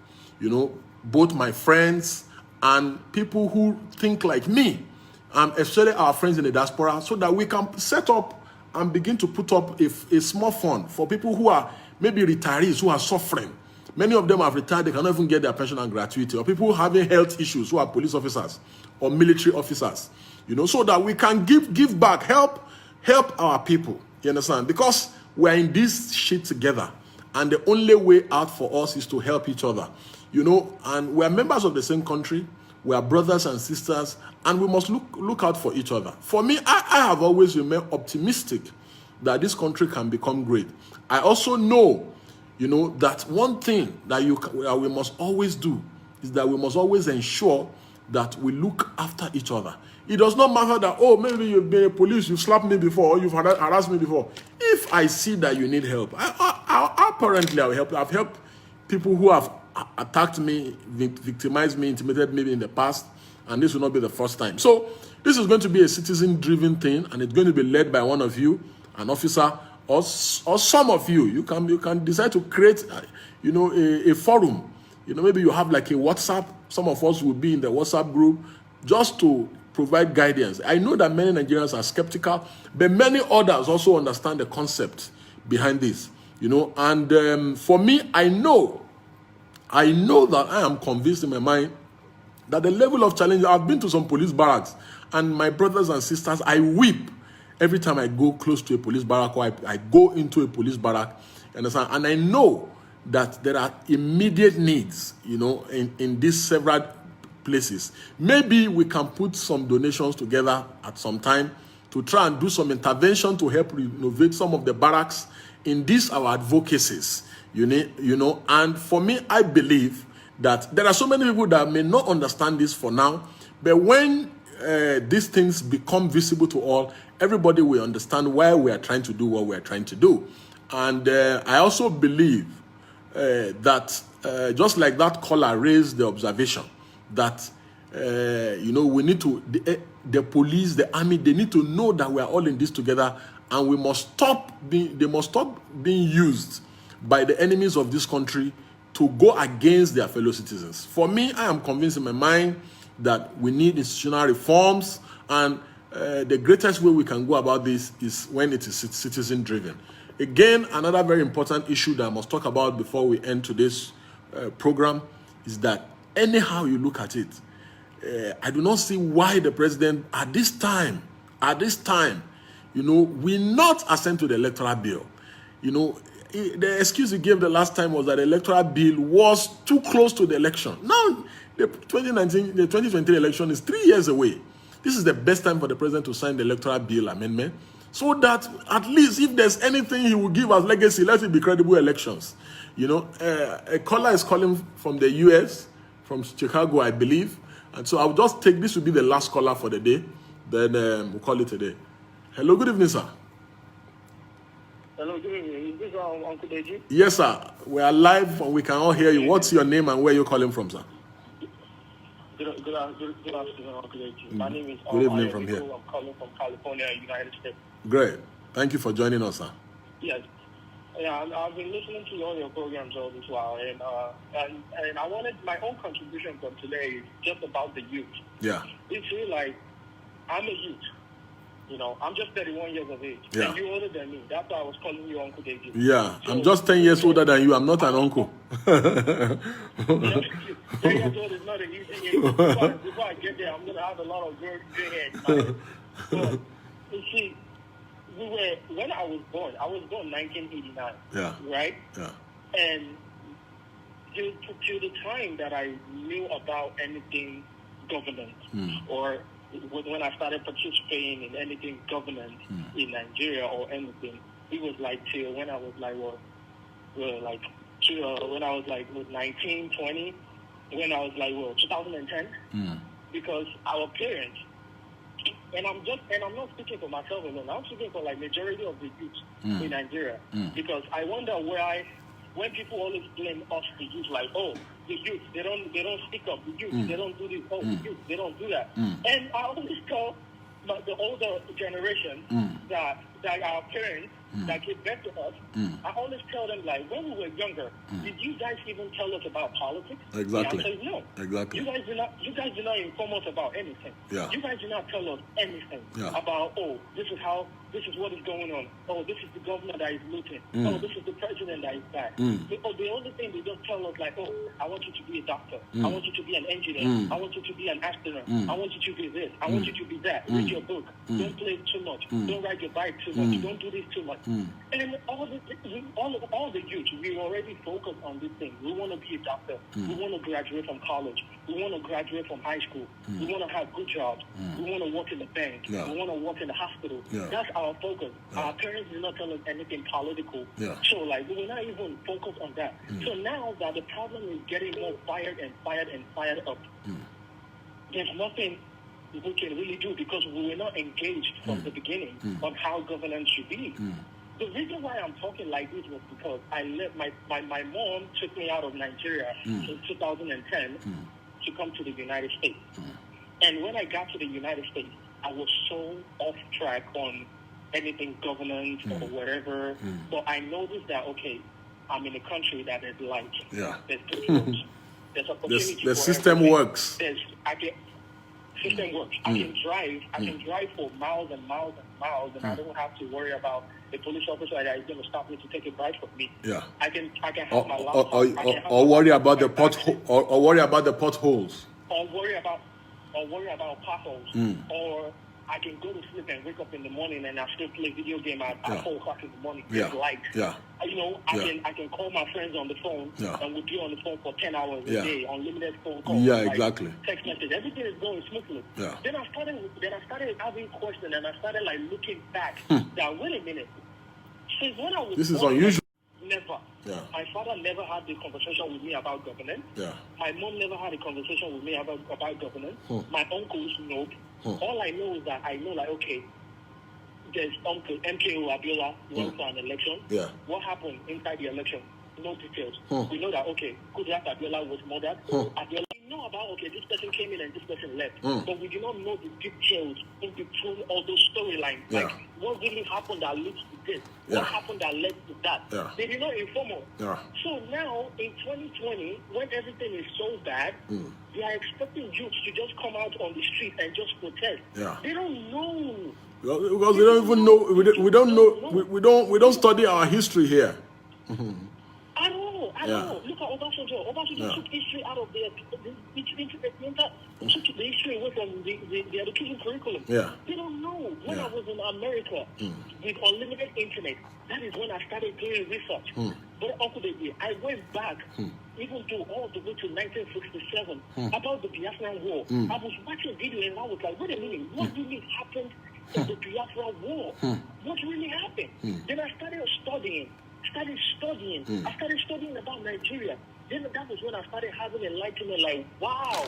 you know, both my friends and people who think like me, especially our friends in the diaspora, so that we can set up and begin to put up a small fund for people who are maybe retirees who are suffering. Many of them have retired, they cannot even get their pension and gratuity, or people having health issues who are police officers or military officers, you know, so that we can give back, help our people, you understand? Because we're in this shit together, and the only way out for us is to help each other, you know, and we're members of the same country, we are brothers and sisters, and we must look out for each other. For me, I have always remained optimistic that this country can become great. I also know, you know, that one thing that we must always do is that we must always ensure that we look after each other. It does not matter that, oh, maybe you've been a police, you've slapped me before, or you've harassed me before. If I see that you need help, apparently I will help. I've helped people who have attacked me, victimized me, intimidated me in the past, and this will not be the first time. So this is going to be a citizen-driven thing, and it's going to be led by one of you, an officer, or some of you. You can decide to create, you know, a forum. You know, maybe you have like a WhatsApp. Some of us will be in the WhatsApp group just to provide guidance. I know that many Nigerians are skeptical, but many others also understand the concept behind this. You know, and for me, I know that I am convinced in my mind that the level of challenge, I've been to some police barracks, and my brothers and sisters, I weep every time I go close to a police barrack, or I go into a police barrack, understand? And I know that there are immediate needs, you know, in these several places. Maybe we can put some donations together at some time to try and do some intervention to help renovate some of the barracks in these our advocacies, you know. And for me, I believe that there are so many people that may not understand this for now, but when these things become visible to all, everybody will understand why we are trying to do what we are trying to do. And I also believe that just like that caller raised the observation that you know, we need to, the police, the army, they need to know that we are all in this together, and we must they must stop being used by the enemies of this country to go against their fellow citizens. For me, I am convinced in my mind, that we need institutional reforms, and the greatest way we can go about this is when it is citizen-driven. Again, another very important issue that I must talk about before we end today's program is that anyhow you look at it, I do not see why the president at this time, will not assent to the electoral bill. The excuse he gave the last time was that the electoral bill was too close to the election. Now, the 2023 election is 3 years away. This is the best time for the president to sign the electoral bill amendment, so that at least if there's anything he will give as legacy, let it be credible elections. A caller is calling from the US, from Chicago, I believe. And so I'll just take, this will be the last caller for the day. Then we'll call it a day. Hello, good evening, sir.
Hello, good evening. Is this Uncle Deji?
Yes, sir. We are live and we can all hear you. What's your name and where you're calling from, sir?
Good afternoon, Uncle Deji. My name is
Good evening from here.
I'm calling from California, United States.
Great. Thank you for joining us, sir.
Yes. Yeah, I've been listening to all your programs all this while, and I wanted my own contribution from today is just about the youth.
Yeah.
It's really like, I'm a youth. I'm just 31 years of age.
Yeah.
And you're older than me. That's why I was calling you Uncle Deji.
Yeah, so, I'm just 10 years older than you. I'm not an uncle.
10 years old is not an easy age. Before I get there, I'm going to have a lot of gray hair. So, you see, when I was born 1989. Yeah. Right?
Yeah.
And to the time that I knew about anything governance, or when I started participating in anything governance in Nigeria or anything, it was like till when I was like, when I was like 19, 20, when I was like 2010, because our parents, and I'm not speaking for myself alone. I'm speaking for like majority of the youth in Nigeria, because I wonder why when people always blame us, the youth, like, oh, the youth, they don't speak up. The youth, they don't do this. Oh, the youth, they don't do that. And I always tell the older generation that our parents that give birth to us, I always tell them, like, when we were younger, did you guys even tell us about politics?
Exactly.
The answer is no.
Exactly.
You guys do not inform us about anything.
Yeah.
You guys do not tell us anything about, oh, this is what is going on. Oh, this is the governor that is looting. Oh, this is the president that is bad. The only thing they don't tell us, like, oh, I want you to be a doctor. I want you to be an engineer. I want you to be an astronaut. I want you to be this. I want you to be that. Read your book. Don't play too much. Don't ride your bike too much. Don't do this too much. And all the youth, we already focus on this thing. We want to be a doctor. We want to graduate from college. We want to graduate from high school. We want to have good jobs. We want to work in the bank. We want to work in the hospital. That's our focus. Our parents did not tell us anything political. So, like, we will not even focus on that. So now that the problem is getting more fired up, there's nothing we can really do, because we were not engaged from the beginning on how governance should be. The reason why I'm talking like this was because I left my mom took me out of Nigeria in 2010 to come to the United States. And when I got to the United States, I was so off track on anything governance or whatever. But I noticed that, okay, I'm in a country that is light. There's good roads. There's opportunity.
The system works.
System works. I can drive for miles and miles and miles, and I don't have to worry about a police officer that is going to stop me to take a bribe from me. I can have my laptop.
Or worry about the pothole. Or worry about the potholes.
Or worry about potholes. Or I can go to sleep and wake up in the morning and I still play video game at 4 o'clock in the morning. It's light. I can call my friends on the phone and we'll be on the phone for 10 hours a day, unlimited phone calls.
Exactly.
Text message. Everything is going smoothly. Then I started having questions, and I started like looking back. That, wait a minute. Since when I was
this is unusual.
Never. My father never had this conversation with me about governance. My mom never had a conversation with me about governance. My uncles, no. All I know is that I know, like, okay, there's Uncle MKO Abiola went for an election. What happened inside the election? No details. We know that, okay, Kudrat Abiola was murdered. We know
about, okay, this person came in and this person left. But we do not know the details in between all those storylines.
Yeah.
Like, what really happened that leads to this?
Yeah.
What happened that led to that?
Yeah.
They did not inform us.
Yeah.
So now, in 2020, when everything is so bad, they are expecting youth to just come out on the street and just protest.
Yeah.
They don't know.
Because we don't even know. We don't know. We don't study our history here.
I know.
Yeah.
Look at Obasanjo. Obasanjo took history out of the took the history away from the education curriculum.
Yeah.
They don't know. When I was in America with unlimited internet, that is when I started doing research. But Uncle Deji, I went back, even to all the way to 1967, about the Biafran War. I was watching video and I was like, wait a minute, what really happened in the Biafran War? What really happened? Then I started studying. I started studying about Nigeria. Then that was when I started having enlightenment, like, wow,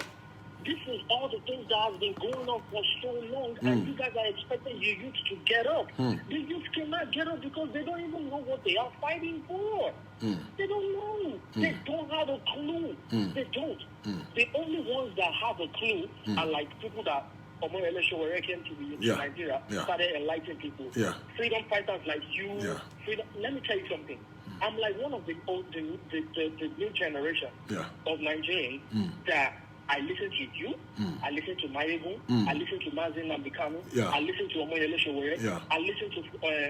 this is all the things that have been going on for so long, and you guys are expecting your youth to get up. The youth cannot get up because they don't even know what they are fighting for. They don't know. They don't have a clue. They don't. The only ones that have a clue are like people that came to Nigeria, started enlightening people. Freedom fighters like you. Let me tell you something. I'm like one of the new generation of Nigerians that I listen to you, I listen to Mayegun, I listen to Mazin Nambikanu, I listen to Omoyele Sowore, I listen to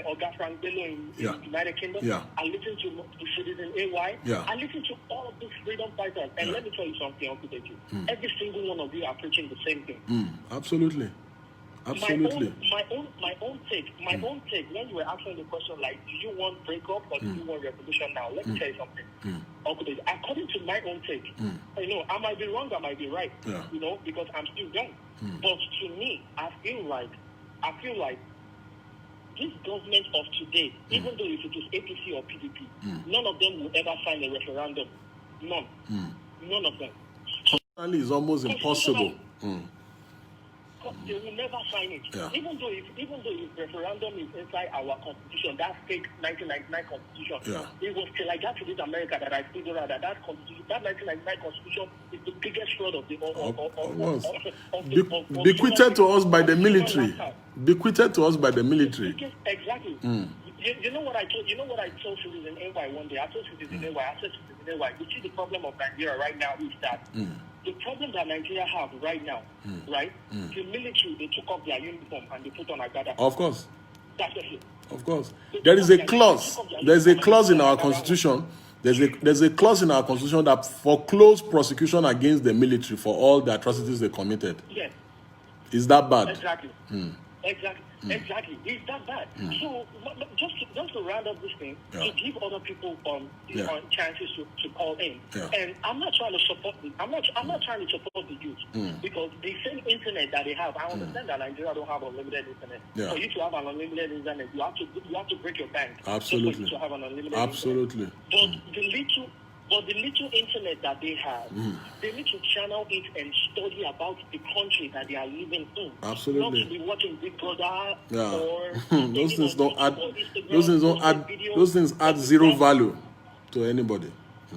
Oga Frank Bello in the United Kingdom, I listen to the Citizen AY, I listen to all of these freedom fighters. And let me tell you something, Uncle Deji. Every single one of you are preaching the same thing. Absolutely. My own take, when you were asking the question, like, do you want breakup or do you want revolution now? Let me tell you something. Okay, according to my own take, you know, I might be wrong, I might be right, you know, because I'm still young. But to me, I feel like this government of today, even though if it is APC or PDP, none of them will ever sign a referendum. None of them.
It's almost impossible.
They will never sign it. Even though if referendum is inside our constitution, that fake 1999 constitution, it was till I got to this America that I figured out that constitution, that 1999 constitution is the biggest fraud of the
bequeathed to us by the military. Bequeathed to us by the military.
Exactly. You know what I told Citizen AY one day? I told Citizen AY, you see the problem of Nigeria right now is that the problem that Nigeria have right now, right? The military, they took off their uniform and they put on a gather.
Of course.
That's it.
Of course. There is a clause. There's a clause in our constitution. There's a clause in our constitution that forecloses prosecution against the military for all the atrocities they committed.
Yes.
Is that bad?
Exactly. Exactly. It's that bad. So just to round up this thing, to give other people chances to call in. And I'm not trying to support I'm not trying to support the youth because the same internet that they have, I understand that Nigeria don't have unlimited internet. For you to have an unlimited internet, you have to break your bank.
Absolutely.
For you to have an unlimited
Absolutely.
internet. But the little internet that they have, they need to channel it and study about the country that they are living in.
Absolutely.
Not to be watching Big Brother or
those things don't add. Those things add zero value to anybody.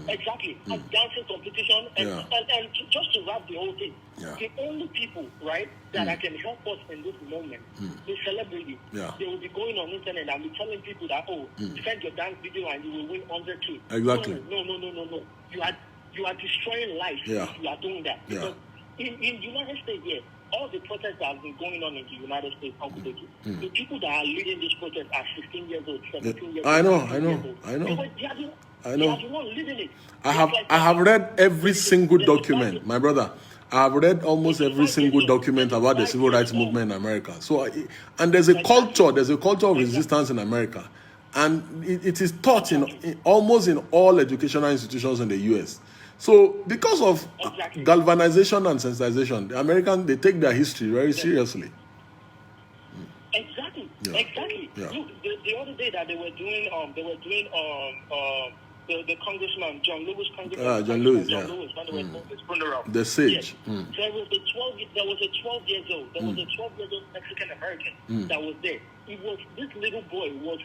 Exactly. A dancing competition and just to wrap the whole thing. The only people, right, that can help us in this moment, the celebrity. They will be going on internet and be telling people that, send your dance video and you will win 100K.
Exactly.
No. You are destroying life if you are doing that. Because in United States, all the protests that have been going on in the United States, Uncle Deji, the people that are leading this protest are 16 years old, 17 years old. I know. They are the one leading it.
I have read every single document, my brother. I have read almost every single document about the civil rights movement in America. So, and there's a culture of resistance in America, and it is taught in almost in all educational institutions in the U.S. So, because of galvanization and sensitization, the Americans, they take their history very seriously.
Exactly. Look, the other day that they were doing the congressman, John Lewis,
John Lewis,
John Lewis, when they were his funeral.
The sage.
Yes. There was a 12 years old. There was a 12 years old Mexican American that was there. This little boy was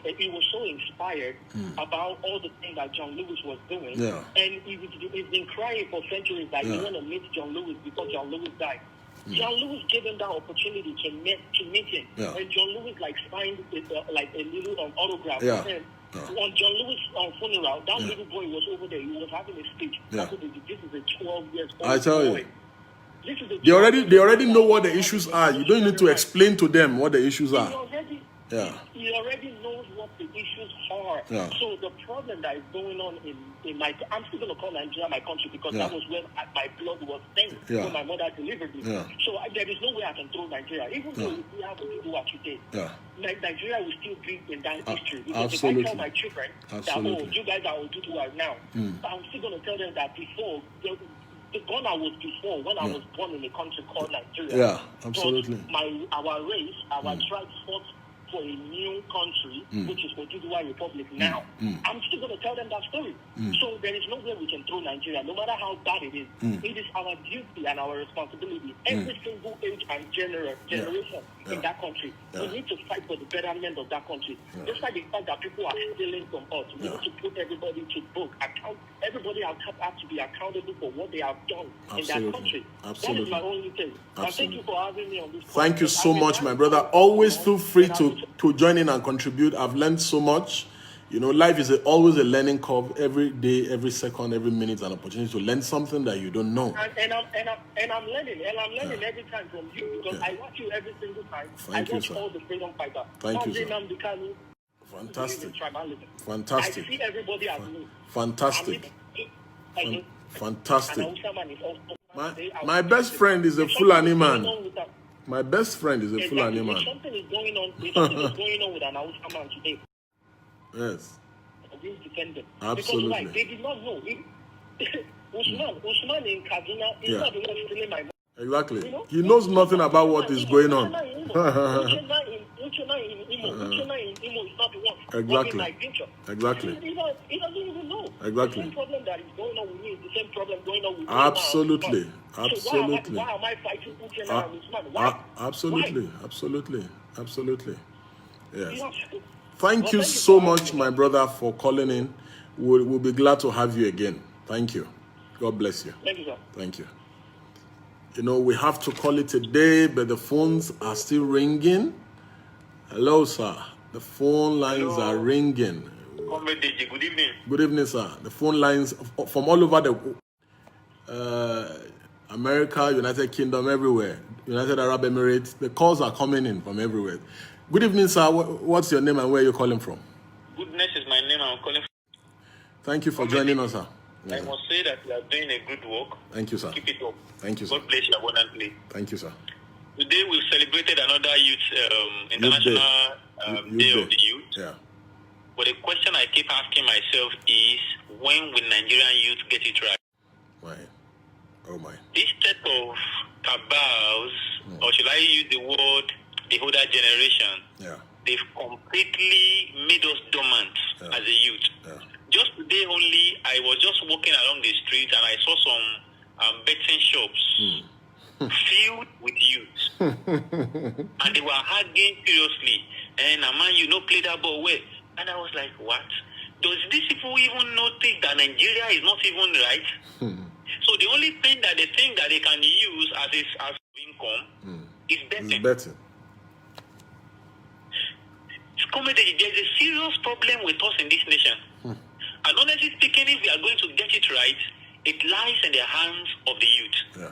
so inspired about all the things that John Lewis was doing, and he's been crying for centuries that he want to meet John Lewis before John Lewis died. John Lewis gave him that opportunity to meet him, and John Lewis signed a little autograph with him. On John Lewis' funeral, that little boy was over there. He was having a speech. This is a 12 years old
I tell
boy.
you. They already know what the issues are. You don't need to explain to them what the issues are.
He already knows what the issues are. So the problem that is going on in my, I'm still going to call Nigeria my country because that was when my blood was stained when my mother delivered me. So there is no way I can throw Nigeria. Even though we have to do what you did, Nigeria will still be in that history. Because if I tell my children that, you guys are Oduduwa now, I'm still going to tell them that before, the gun I was before, when I was born in a country called Nigeria. Our race, our tribe fought for a new country, which is Oduduwa Republic now. I'm still going to tell them that story. So there is no way we can throw Nigeria, no matter how bad it is. It is our duty and our responsibility. Every single age and generation in that country, we need to fight for the betterment of that country. Despite the fact that people are stealing from us, we need to put everybody to book. Everybody has to be accountable for what they have done in that country. That is my only thing. Thank you for having me on this.
Thank you so much, my brother. Always feel free to join in and contribute. I've learned so much. You know, life is always a learning curve. Every day, every second, every minute, an opportunity to learn something that you don't know.
And I'm learning every time from you because I watch you every single time.
Thank you, sir.
All the freedom fighters.
Thank you, sir. Fantastic. Fantastic.
I see everybody as me.
Fantastic. Fantastic. My best friend is a Fulani man. My best friend is a Fulani man.
Something is going on with an Hausa man today.
Yes.
Absolutely.
Because
they did not know. Usman in Kaduna is not the one stealing my money.
Exactly. You know? He knows nothing about what is going on.
Uchenna in Imo is not the one.
Exactly.
Exactly. He doesn't even know.
Exactly.
The same problem that is going on with me is the same problem going on with
Absolutely.
Absolutely. So why am I fighting Uchenna and Usman? Why?
Absolutely. Absolutely. Absolutely. Yes. Thank you so much, my brother, for calling in. We'll be glad to have you again. Thank you. God bless you.
Thank you, sir.
Thank you. You know, we have to call it a day, but the phones are still ringing. Hello, sir. The phone lines are ringing.
Deji, good evening.
Good evening, sir. The phone lines from all over the America, United Kingdom, everywhere. United Arab Emirates. The calls are coming in from everywhere. Good evening, sir. What's your name and where are you calling from?
Goodness is my name. I'm calling from.
Thank you for joining us, sir.
I must say that you are doing a good work.
Thank you, sir.
Keep it up.
Thank you, sir.
God bless you abundantly.
Thank you, sir.
Today we've celebrated another International Day of the Youth.
Yeah.
But the question I keep asking myself is, when will Nigerian youth get it right?
Why? Oh my.
This set of cabals, or should I use the word, the older generation, they've completely made us dormant as a youth. Just today only, I was just walking along the street and I saw some betting shops filled with youth. And they were arguing seriously. And man, you know, play that ball well. And I was like, what? Does these people even notice that Nigeria is not even right? So the only thing that they think that they can use as income is betting.
It's betting.
There's a serious problem with us in this nation. And honestly speaking, if we are going to get it right, it lies in the hands of the youth.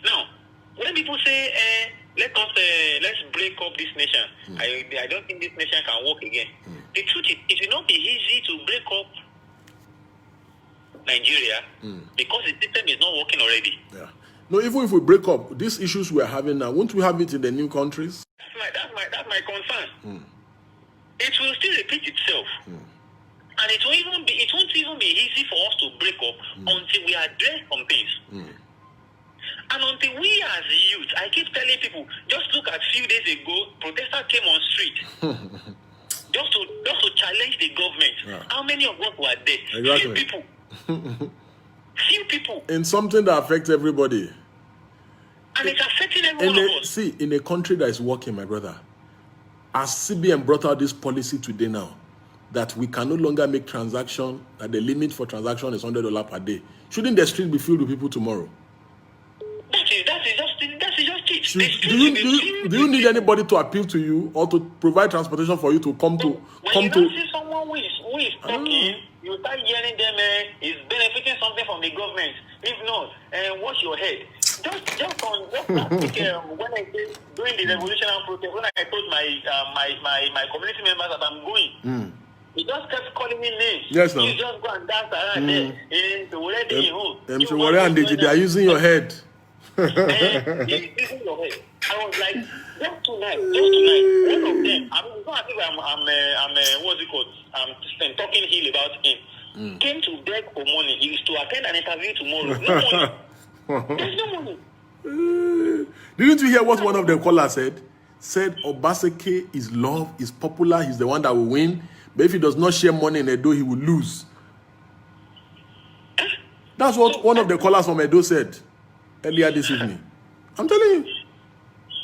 Now, when people say, let's break up this nation, I don't think this nation can work again. The truth is, it will not be easy to break up Nigeria because the system is not working already.
No, even if we break up, these issues we are having now, won't we have it in the new countries?
That's my concern. It will still repeat itself. And it won't even be easy for us to break up until we address some things. And until we as youth, I keep telling people, just look at a few days ago, protesters came on street.
just to challenge the government.
Yeah.
How many of us were there?
Exactly.
Few people. Few people.
In something that affects everybody.
And it's affecting every one of us.
See, in a country that is working, my brother, as CBN brought out this policy today now, that we can no longer make transaction, that the limit for transaction is $100 per day. Shouldn't the street be filled with people tomorrow?
That is just it.
Do you need anybody to appeal to you or to provide transportation for you to come to?
When you don't see someone who is talking, you start hearing them is benefiting something from the government. If not, wash your head. Just last week, when I did during the revolutionary protest, when I told my community members that I'm going, he just kept calling me names.
Yes, no.
You just go and dance around there.
And Njenje, they are using your head.
Using your head. I was like, just tonight, one of them, I mean, it's not as if I'm what's it called? I'm talking ill about him. Came to beg for money. He used to attend an interview tomorrow. No money. There's no money.
Didn't you hear what one of the callers said? Said Obaseki is loved, is popular, he's the one that will win. But if he does not share money in Edo, he will lose. That's what one of the callers from Edo said earlier this evening. I'm telling you.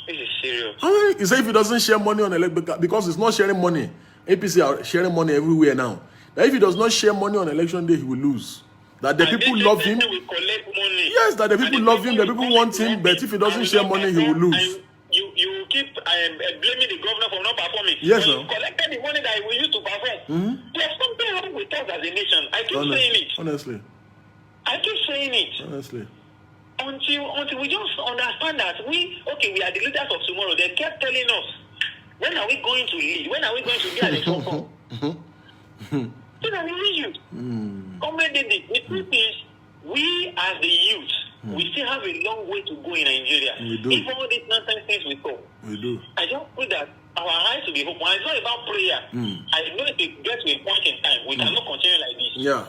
This is serious.
He said if he doesn't share money on election, because he's not sharing money, APC are sharing money everywhere now. That if he does not share money on election day, he will lose. That the people love him. Yes, that the people love him, the people want him, but if he doesn't share money, he will lose.
You keep blaming the governor for not performing.
Yes, sir.
You collected the money that we used to perform. There's something wrong with us as a nation. I keep saying it.
Honestly.
I keep saying it.
Honestly.
Until we just understand that we are the leaders of tomorrow. They kept telling us, when are we going to lead? When are we going to be at the forefront? So that we youth. The truth is, we as the youth, we still have a long way to go in Nigeria.
We do.
If all these nonsense things we talk,
we do.
I just feel that our eyes will be open. It's not about prayer. I know if it gets to a point in time, we cannot continue like this.
Yeah.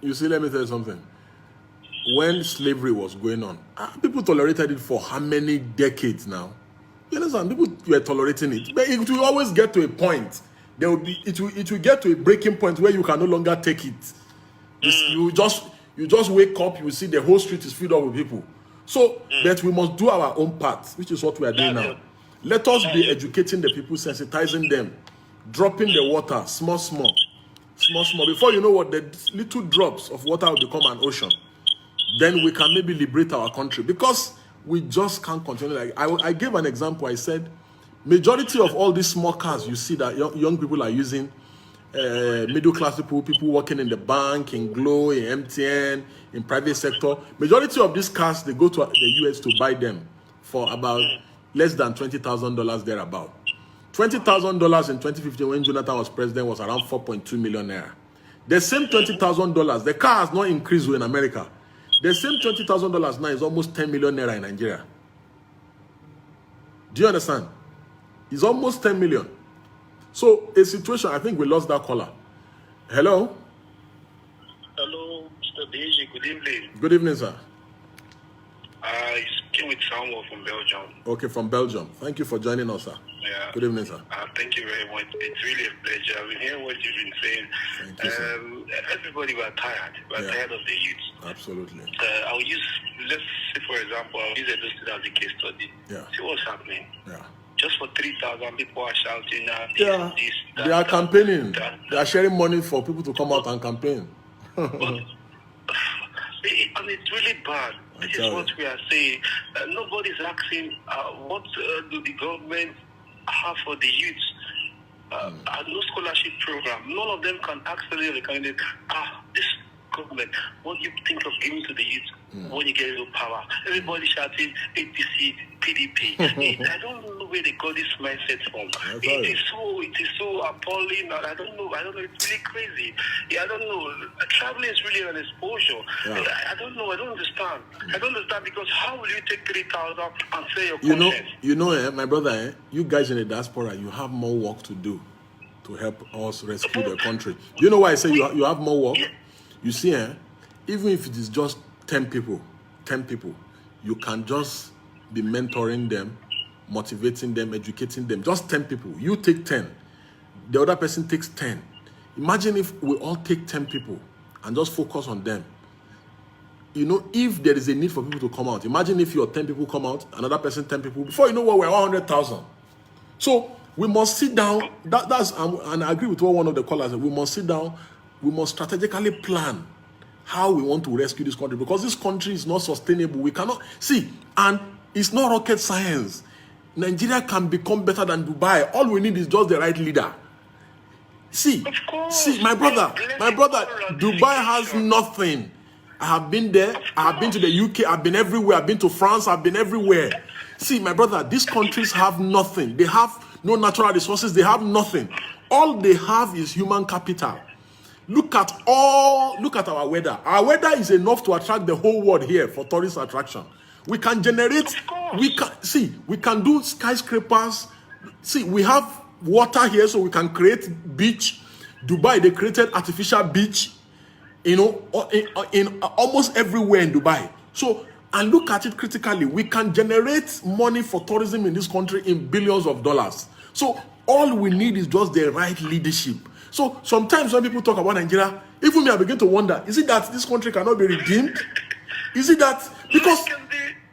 You see, let me tell you something. When slavery was going on, people tolerated it for how many decades now? You understand? People were tolerating it. But it will always get to a point. It will get to a breaking point where you can no longer take it. You just wake up, you will see the whole street is filled up with people. So that we must do our own part, which is what we are doing now. Let us be educating the people, sensitizing them, dropping the water, small. Before you know what, the little drops of water will become an ocean. Then we can maybe liberate our country, because we just can't continue. Like I gave an example. I said, majority of all these small cars you see that young people are using, middle class people working in the bank, in Glo, in MTN, in private sector, majority of these cars, they go to the US to buy them for about less than $20,000 thereabout. $20,000 in 2015 when Jonathan was president was around 4.2 million naira. The same $20,000, the car has not increased in America. The same $20,000 now is almost 10 million naira in Nigeria. Do you understand? It's almost 10 million. So a situation, I think we lost that caller. Hello?
Hello, Mr. Deji. Good evening.
Good evening, sir.
I came with Samuel from Belgium.
Okay, from Belgium. Thank you for joining us, sir.
Yeah.
Good evening, sir.
Thank you very much. It's really a pleasure. I've been hearing what you've been saying.
Thank you, sir.
Everybody were tired. We're tired of the youth.
Absolutely.
Let's say, for example, I'll use Edo State as a case study.
Yeah.
See what's happening.
Yeah.
Just for 3,000 people are shouting at
they are campaigning. They are sharing money for people to come out and campaign.
And it's really bad. This is what we are saying. Nobody's asking what do the government have for the youth. No scholarship program. None of them can actually recommend this government, what do you think of giving to the youth when you get into power? Everybody shouting APC, PDP. I don't know where they got this mindset from. It is so appalling. I don't know. It's really crazy. I don't know. Traveling is really an exposure. I don't know. I don't understand. I don't understand, because how will you take 3,000 and say your conscience?
My brother, you guys in the diaspora, you have more work to do to help us rescue the country. You know why I say you have more work? You see, even if it is just 10 people, you can just be mentoring them, motivating them, educating them. Just 10 people. You take 10. the other person takes 10. Imagine if we all take 10 people and just focus on them. You know, if there is a need for people to come out, imagine if your 10 people come out, another person 10 people. Before you know what, we're 100,000. So we must sit down. And I agree with what one of the callers said. We must sit down. We must strategically plan how we want to rescue this country, because this country is not sustainable. We cannot see, and it's not rocket science. Nigeria can become better than Dubai. All we need is just the right leader. See, my brother, Dubai has nothing. I have been there. I have been to the UK. I've been everywhere. I've been to France. I've been everywhere. See, my brother, these countries have nothing. They have no natural resources. They have nothing. All they have is human capital. Look at our weather. Our weather is enough to attract the whole world here for tourist attraction. We can generate, we can do skyscrapers. See, we have water here, so we can create beach. Dubai, they created artificial beach, you know, in almost everywhere in Dubai. So, and look at it critically, we can generate money for tourism in this country in billions of dollars. So all we need is just the right leadership. So sometimes when people talk about Nigeria, even me, I begin to wonder, is it that this country cannot be redeemed? Is it that, because...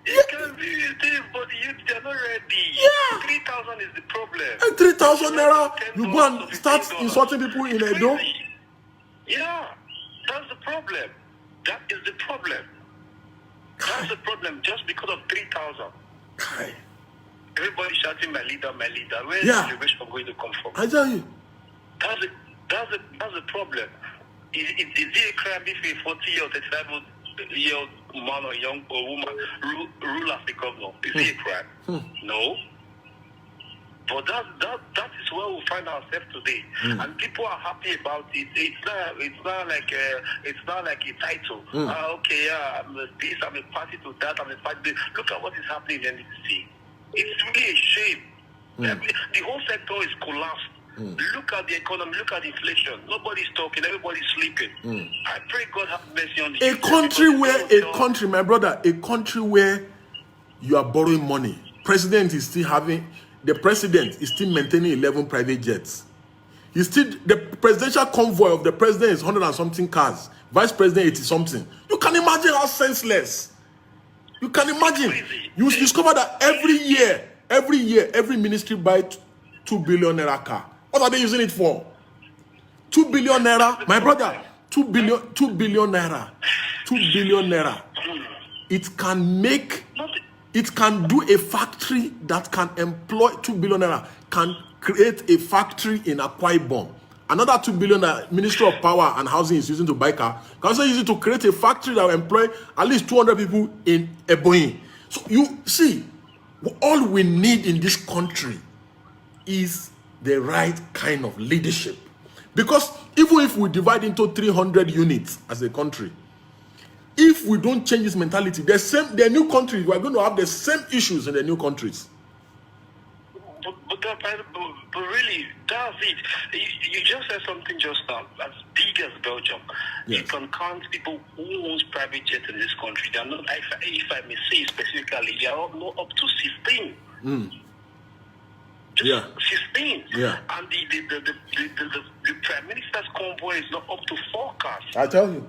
It can be redeemed, but the youth, they're not ready.
Yeah.
3,000 is the problem.
And 3,000 naira, you go and start insulting people in a door?
Yeah, that's the problem. That is the problem. That's the problem, just because of 3,000. Everybody shouting, my leader, my leader. Where is the generation going to come from?
I tell you.
That's the problem. Is it a crime if a 40-year or 35-year-old man or young or woman rule as a governor? Is it a crime? No. But that is where we find ourselves today, and people are happy about it. It's not like a title. Okay, I'm this, I'm a party to that, I'm a party. Look at what is happening in the city. It's really a shame. The whole sector is collapsed. Look at the economy, look at the inflation. Nobody's talking, everybody's sleeping. I pray God have mercy on the
country, my brother, a country where you are borrowing money. The president is still maintaining 11 private jets. The presidential convoy of the president is 100 and something cars. Vice president 80 something. You can imagine how senseless. You can imagine. You discover that every year, every ministry buys 2 billion naira car. What are they using it for? 2 billion naira, my brother. 2 billion naira. 2 billion naira. It can do a factory that can employ 2 billion naira, can create a factory in Akwa Ibom. Another 2 billion that Ministry of Power and Housing is using to buy car, can also use it to create a factory that will employ at least 200 people in Ebonyi. So you see, all we need in this country is the right kind of leadership. Because even if we divide into 300 units as a country, if we don't change this mentality, the new countries, we're going to have the same issues in the new countries.
But really, that's it. You just said something just now, as big as Belgium. Yes. You can count people who owns private jets in this country. They are not, if I may say specifically, they are not up to 16. Just 16. Yeah. And the Prime Minister's convoy is not up to 4 cars.
I tell you.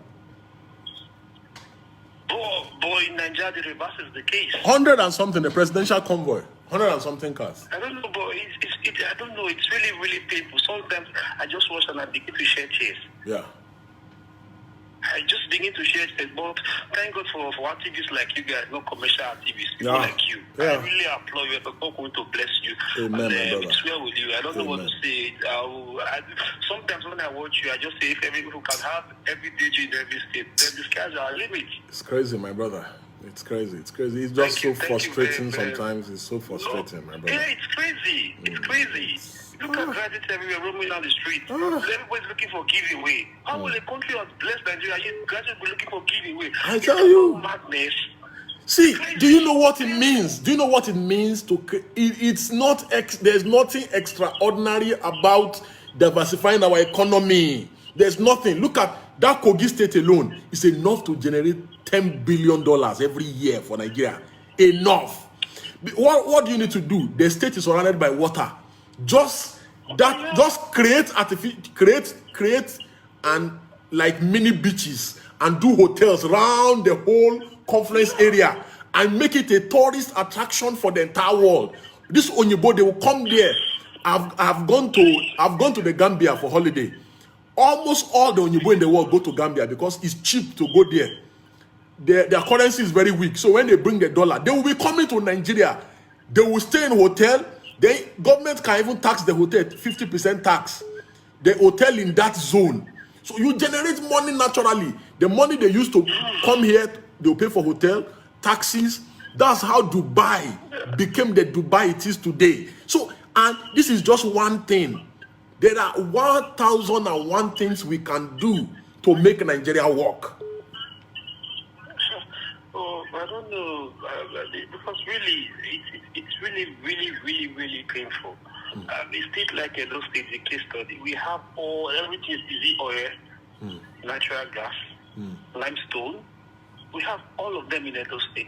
But in Nigeria, the reverse is the case.
100 and something, the presidential convoy. 100 and something cars.
I don't know, but I don't know. It's really, really painful. Sometimes I just watch and I begin to share tears. Yeah. I just begin to share tears. But thank God for activists like you guys, not commercial activists, people like you. Yeah. I really applaud you. God going to bless you. Amen, and it's well with you. I don't know what to say. Sometimes when I watch you, I just say if everyone can have every Deji in every state, then the skies are a limit.
It's crazy, my brother. It's crazy. It's crazy. It's just so frustrating sometimes. It's so frustrating, my brother.
Yeah, it's crazy. It's crazy. Look at graduates everywhere roaming down the street. Everybody's looking for giveaway. How will a country of blessed Nigeria, yet graduates be looking for giveaway?
I tell you.
Madness.
See, do you know what it means? Do you know what it means to? It's not. There's nothing extraordinary about diversifying our economy. There's nothing. Look at that Kogi state alone. It's enough to generate $10 billion every year for Nigeria. Enough. What do you need to do? The state is surrounded by water. Just That just create and like mini beaches and do hotels around the whole conference area and make it a tourist attraction for the entire world. This Onyibo, they will come there. I've gone to the Gambia for holiday. Almost all the Onyibo in the world go to Gambia because it's cheap to go there. Their currency is very weak. So when they bring the dollar, they will be coming to Nigeria. They will stay in hotel. The government can even tax the hotel, 50% tax. The hotel in that zone. So you generate money naturally. The money they used to come here, they'll pay for hotel, taxis. That's how Dubai became the Dubai it is today. So, and this is just one thing. There are 1,001 things we can do to make Nigeria work.
Oh, I don't know, because really, it's really painful. A state like Edo State, the case study, we have everything is easy oil, natural gas, limestone. We have all of them in Edo State.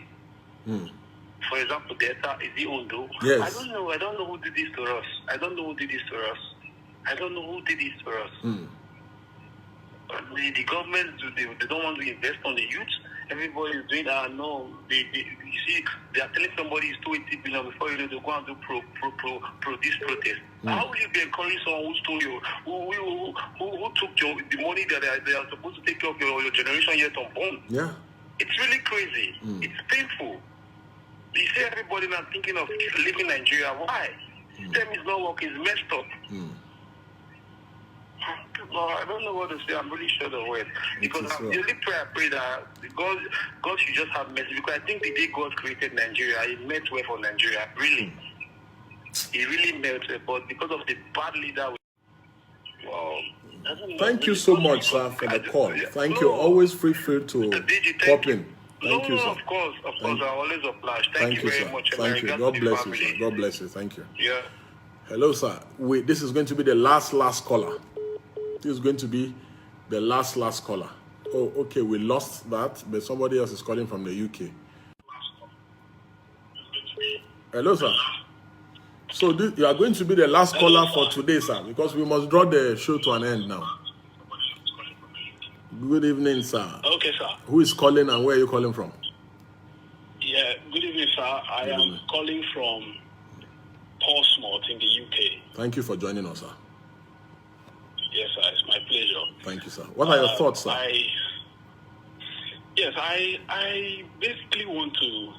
For example, Delta is the Ondo.
Yes.
I don't know who did this to us. I don't know who did this to us. The government, they don't want to invest on the youth. Everybody is doing no. You see, they are telling somebody it's 280 billion before you know they go and do this protest. How will you be encouraging someone who stole you, who took the money that they are supposed to take care of your generation yet unborn?
Yeah.
It's really crazy. It's painful. You see everybody now thinking of leaving Nigeria. Why? System is not working. It's messed up. No, I don't know what to say. I'm really sure of it. Because the only prayer I pray that God should just have mercy. Because I think the day God created Nigeria, He meant well for Nigeria. Really. He really meant well. But because of the bad leader,
Thank you so much, sir, for the call. Thank you. Always feel free to pop in. Thank you, sir.
Of course. I always oblige. Thank you very
sir.
much.
Thank you. God bless you, sir. God bless you. Thank you.
Yeah.
Hello, sir. This is going to be the last caller. This is going to be the last caller. Oh, okay. We lost that, but somebody else is calling from the UK. Hello, sir. So you are going to be the last caller for today, sir, because we must draw the show to an end now. Good evening, sir.
Okay, sir.
Who is calling and where are you calling from?
Yeah, good evening, sir. I am calling from Portsmouth in the UK.
Thank you for joining us, sir.
Yes, sir. It's my pleasure.
Thank you, sir. What are your thoughts, sir?
I basically want to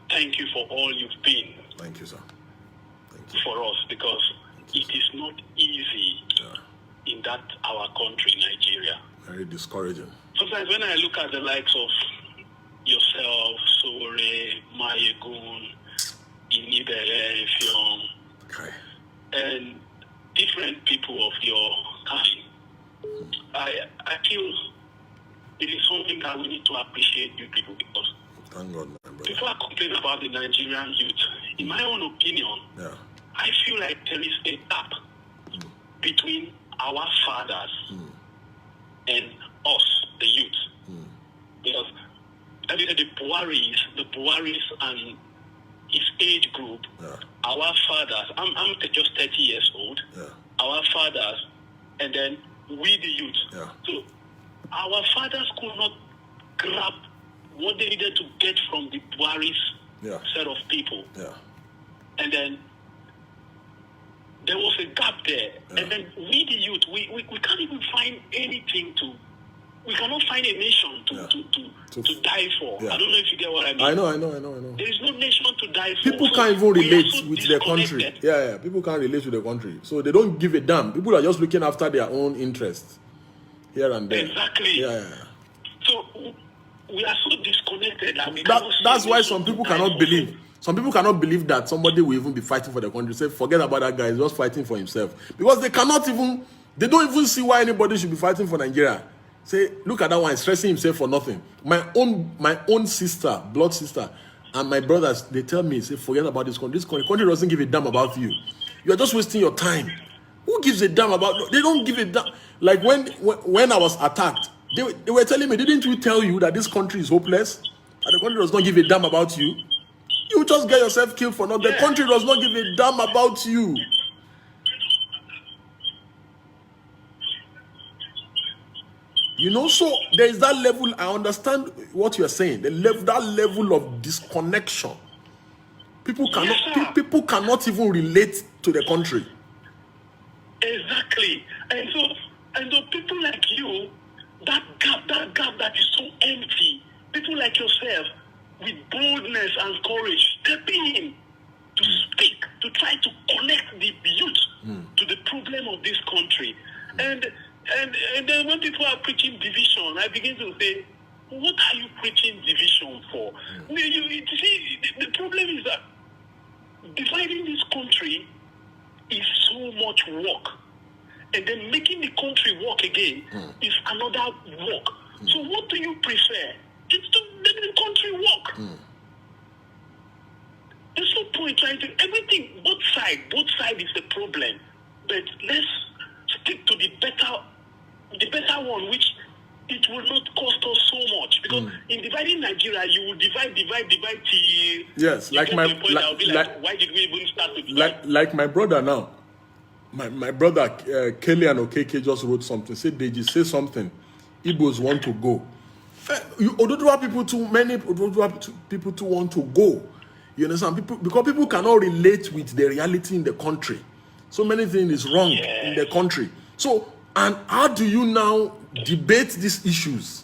thank you for all you've been.
Thank you, sir. Thank you.
For us, because it is not easy in that our country, Nigeria.
Very discouraging.
Sometimes when I look at the likes of yourself, Sore, Mayegun, Inibere, Fion, and different people of your kind, I feel it is something that we need to appreciate you people, because
thank God, my brother.
Before I complain about the Nigerian youth, in my own opinion, I feel like there is a gap between our fathers and us, the youth. Because the Buharis and his age group, our fathers, I'm just 30 years old, our fathers, and then we the youth. So our fathers could not grab what they needed to get from the Buhari's set of people. And then there was a gap there. And then we the youth, we can't even find anything to, we cannot find a nation to die for. I don't know if you get what I mean.
I know.
There is no nation to die for.
People can't even relate with the country. People can't relate with the country. So they don't give a damn. People are just looking after their own interests here and there.
Exactly. So we are so disconnected.
That's why some people cannot believe. Some people cannot believe that somebody will even be fighting for the country. Say, forget about that guy. He's just fighting for himself. Because they don't even see why anybody should be fighting for Nigeria. Say, look at that one, stressing himself for nothing. My own sister, blood sister, and my brothers, they tell me, say, forget about this country. This country doesn't give a damn about you. You are just wasting your time. Who gives a damn about? They don't give a damn. Like when I was attacked, they were telling me, didn't we tell you that this country is hopeless? And the country does not give a damn about you? You just get yourself killed for nothing. The country does not give a damn about you. You know, so there is that level. I understand what you're saying. That level of disconnection. People cannot even relate to the country.
Exactly. And so people like you, that gap that is so empty, people like yourself with boldness and courage stepping in to speak, to try to connect the youth to the problem of this country. And then when people are preaching division, I begin to say, what are you preaching division for? You see, the problem is that dividing this country is so much work. And then making the country work again is another work. So what do you prefer? It's to make the country work. There's no point trying to everything, both sides is the problem. But let's stick to the better one, which it will not cost us so much. Because in dividing Nigeria, you will divide till
yes, like my
why did we even start to divide?
Like my brother now. My brother Kelly and Okeke just wrote something. Say Deji, say something. Igbos want to go. Oduduwa people too many. Oduduwa people too want to go. You understand? Because people cannot relate with the reality in the country. So many things is wrong in the country. So, and how do you now debate these issues?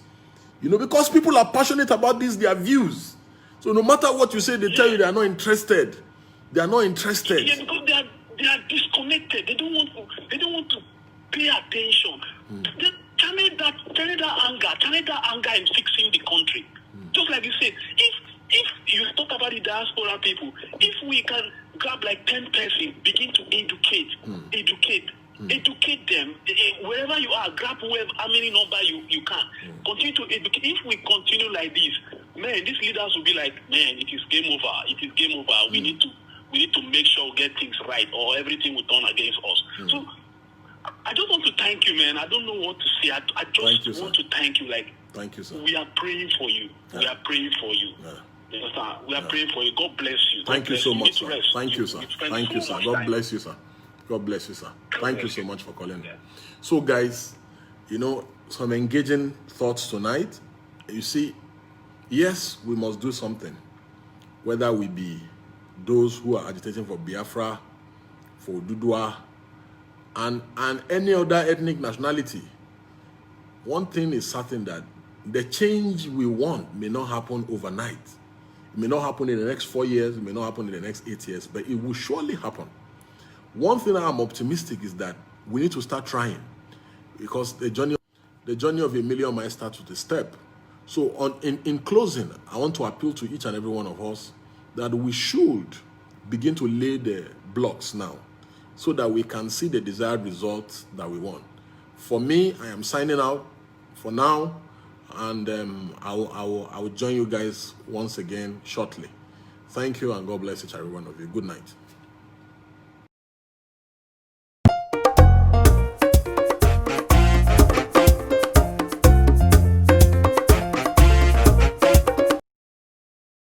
You know, because people are passionate about this, their views. So no matter what you say, they tell you they are not interested. They are not interested.
Yeah, because they are disconnected. They don't want to pay attention. They channel that anger in fixing the country. Just like you said, if you talk about the diaspora people, if we can grab like 10 persons, begin to educate them, wherever you are, grab how many number you can. Continue to educate. If we continue like this, man, these leaders will be like, man, it is game over. It is game over. We need to make sure we get things right, or everything will turn against us. So I just want to thank you, man. I don't know what to say. I just want to thank you. Like,
thank you, sir.
We are praying for you. Yeah. We are praying for you. Yeah. We are praying for you. God bless you.
Thank you so much, sir. Thank you, sir. Thank you, sir. God bless you, sir. God bless you, sir. Thank you so much for calling. Yeah. So, guys, you know, some engaging thoughts tonight. You see, yes, we must do something. Whether we be those who are agitating for Biafra, for Dudua, and any other ethnic nationality. One thing is certain, that the change we want may not happen overnight. It may not happen in the next 4 years, it may not happen in the next 8 years, but it will surely happen. One thing I'm optimistic is that we need to start trying, because the journey of a million miles starts with a step. So in closing, I want to appeal to each and every one of us that we should begin to lay the blocks now, so that we can see the desired results that we want. For me, I am signing out for now, and I will join you guys once again shortly. Thank you, and God bless each and every one of you. Good night.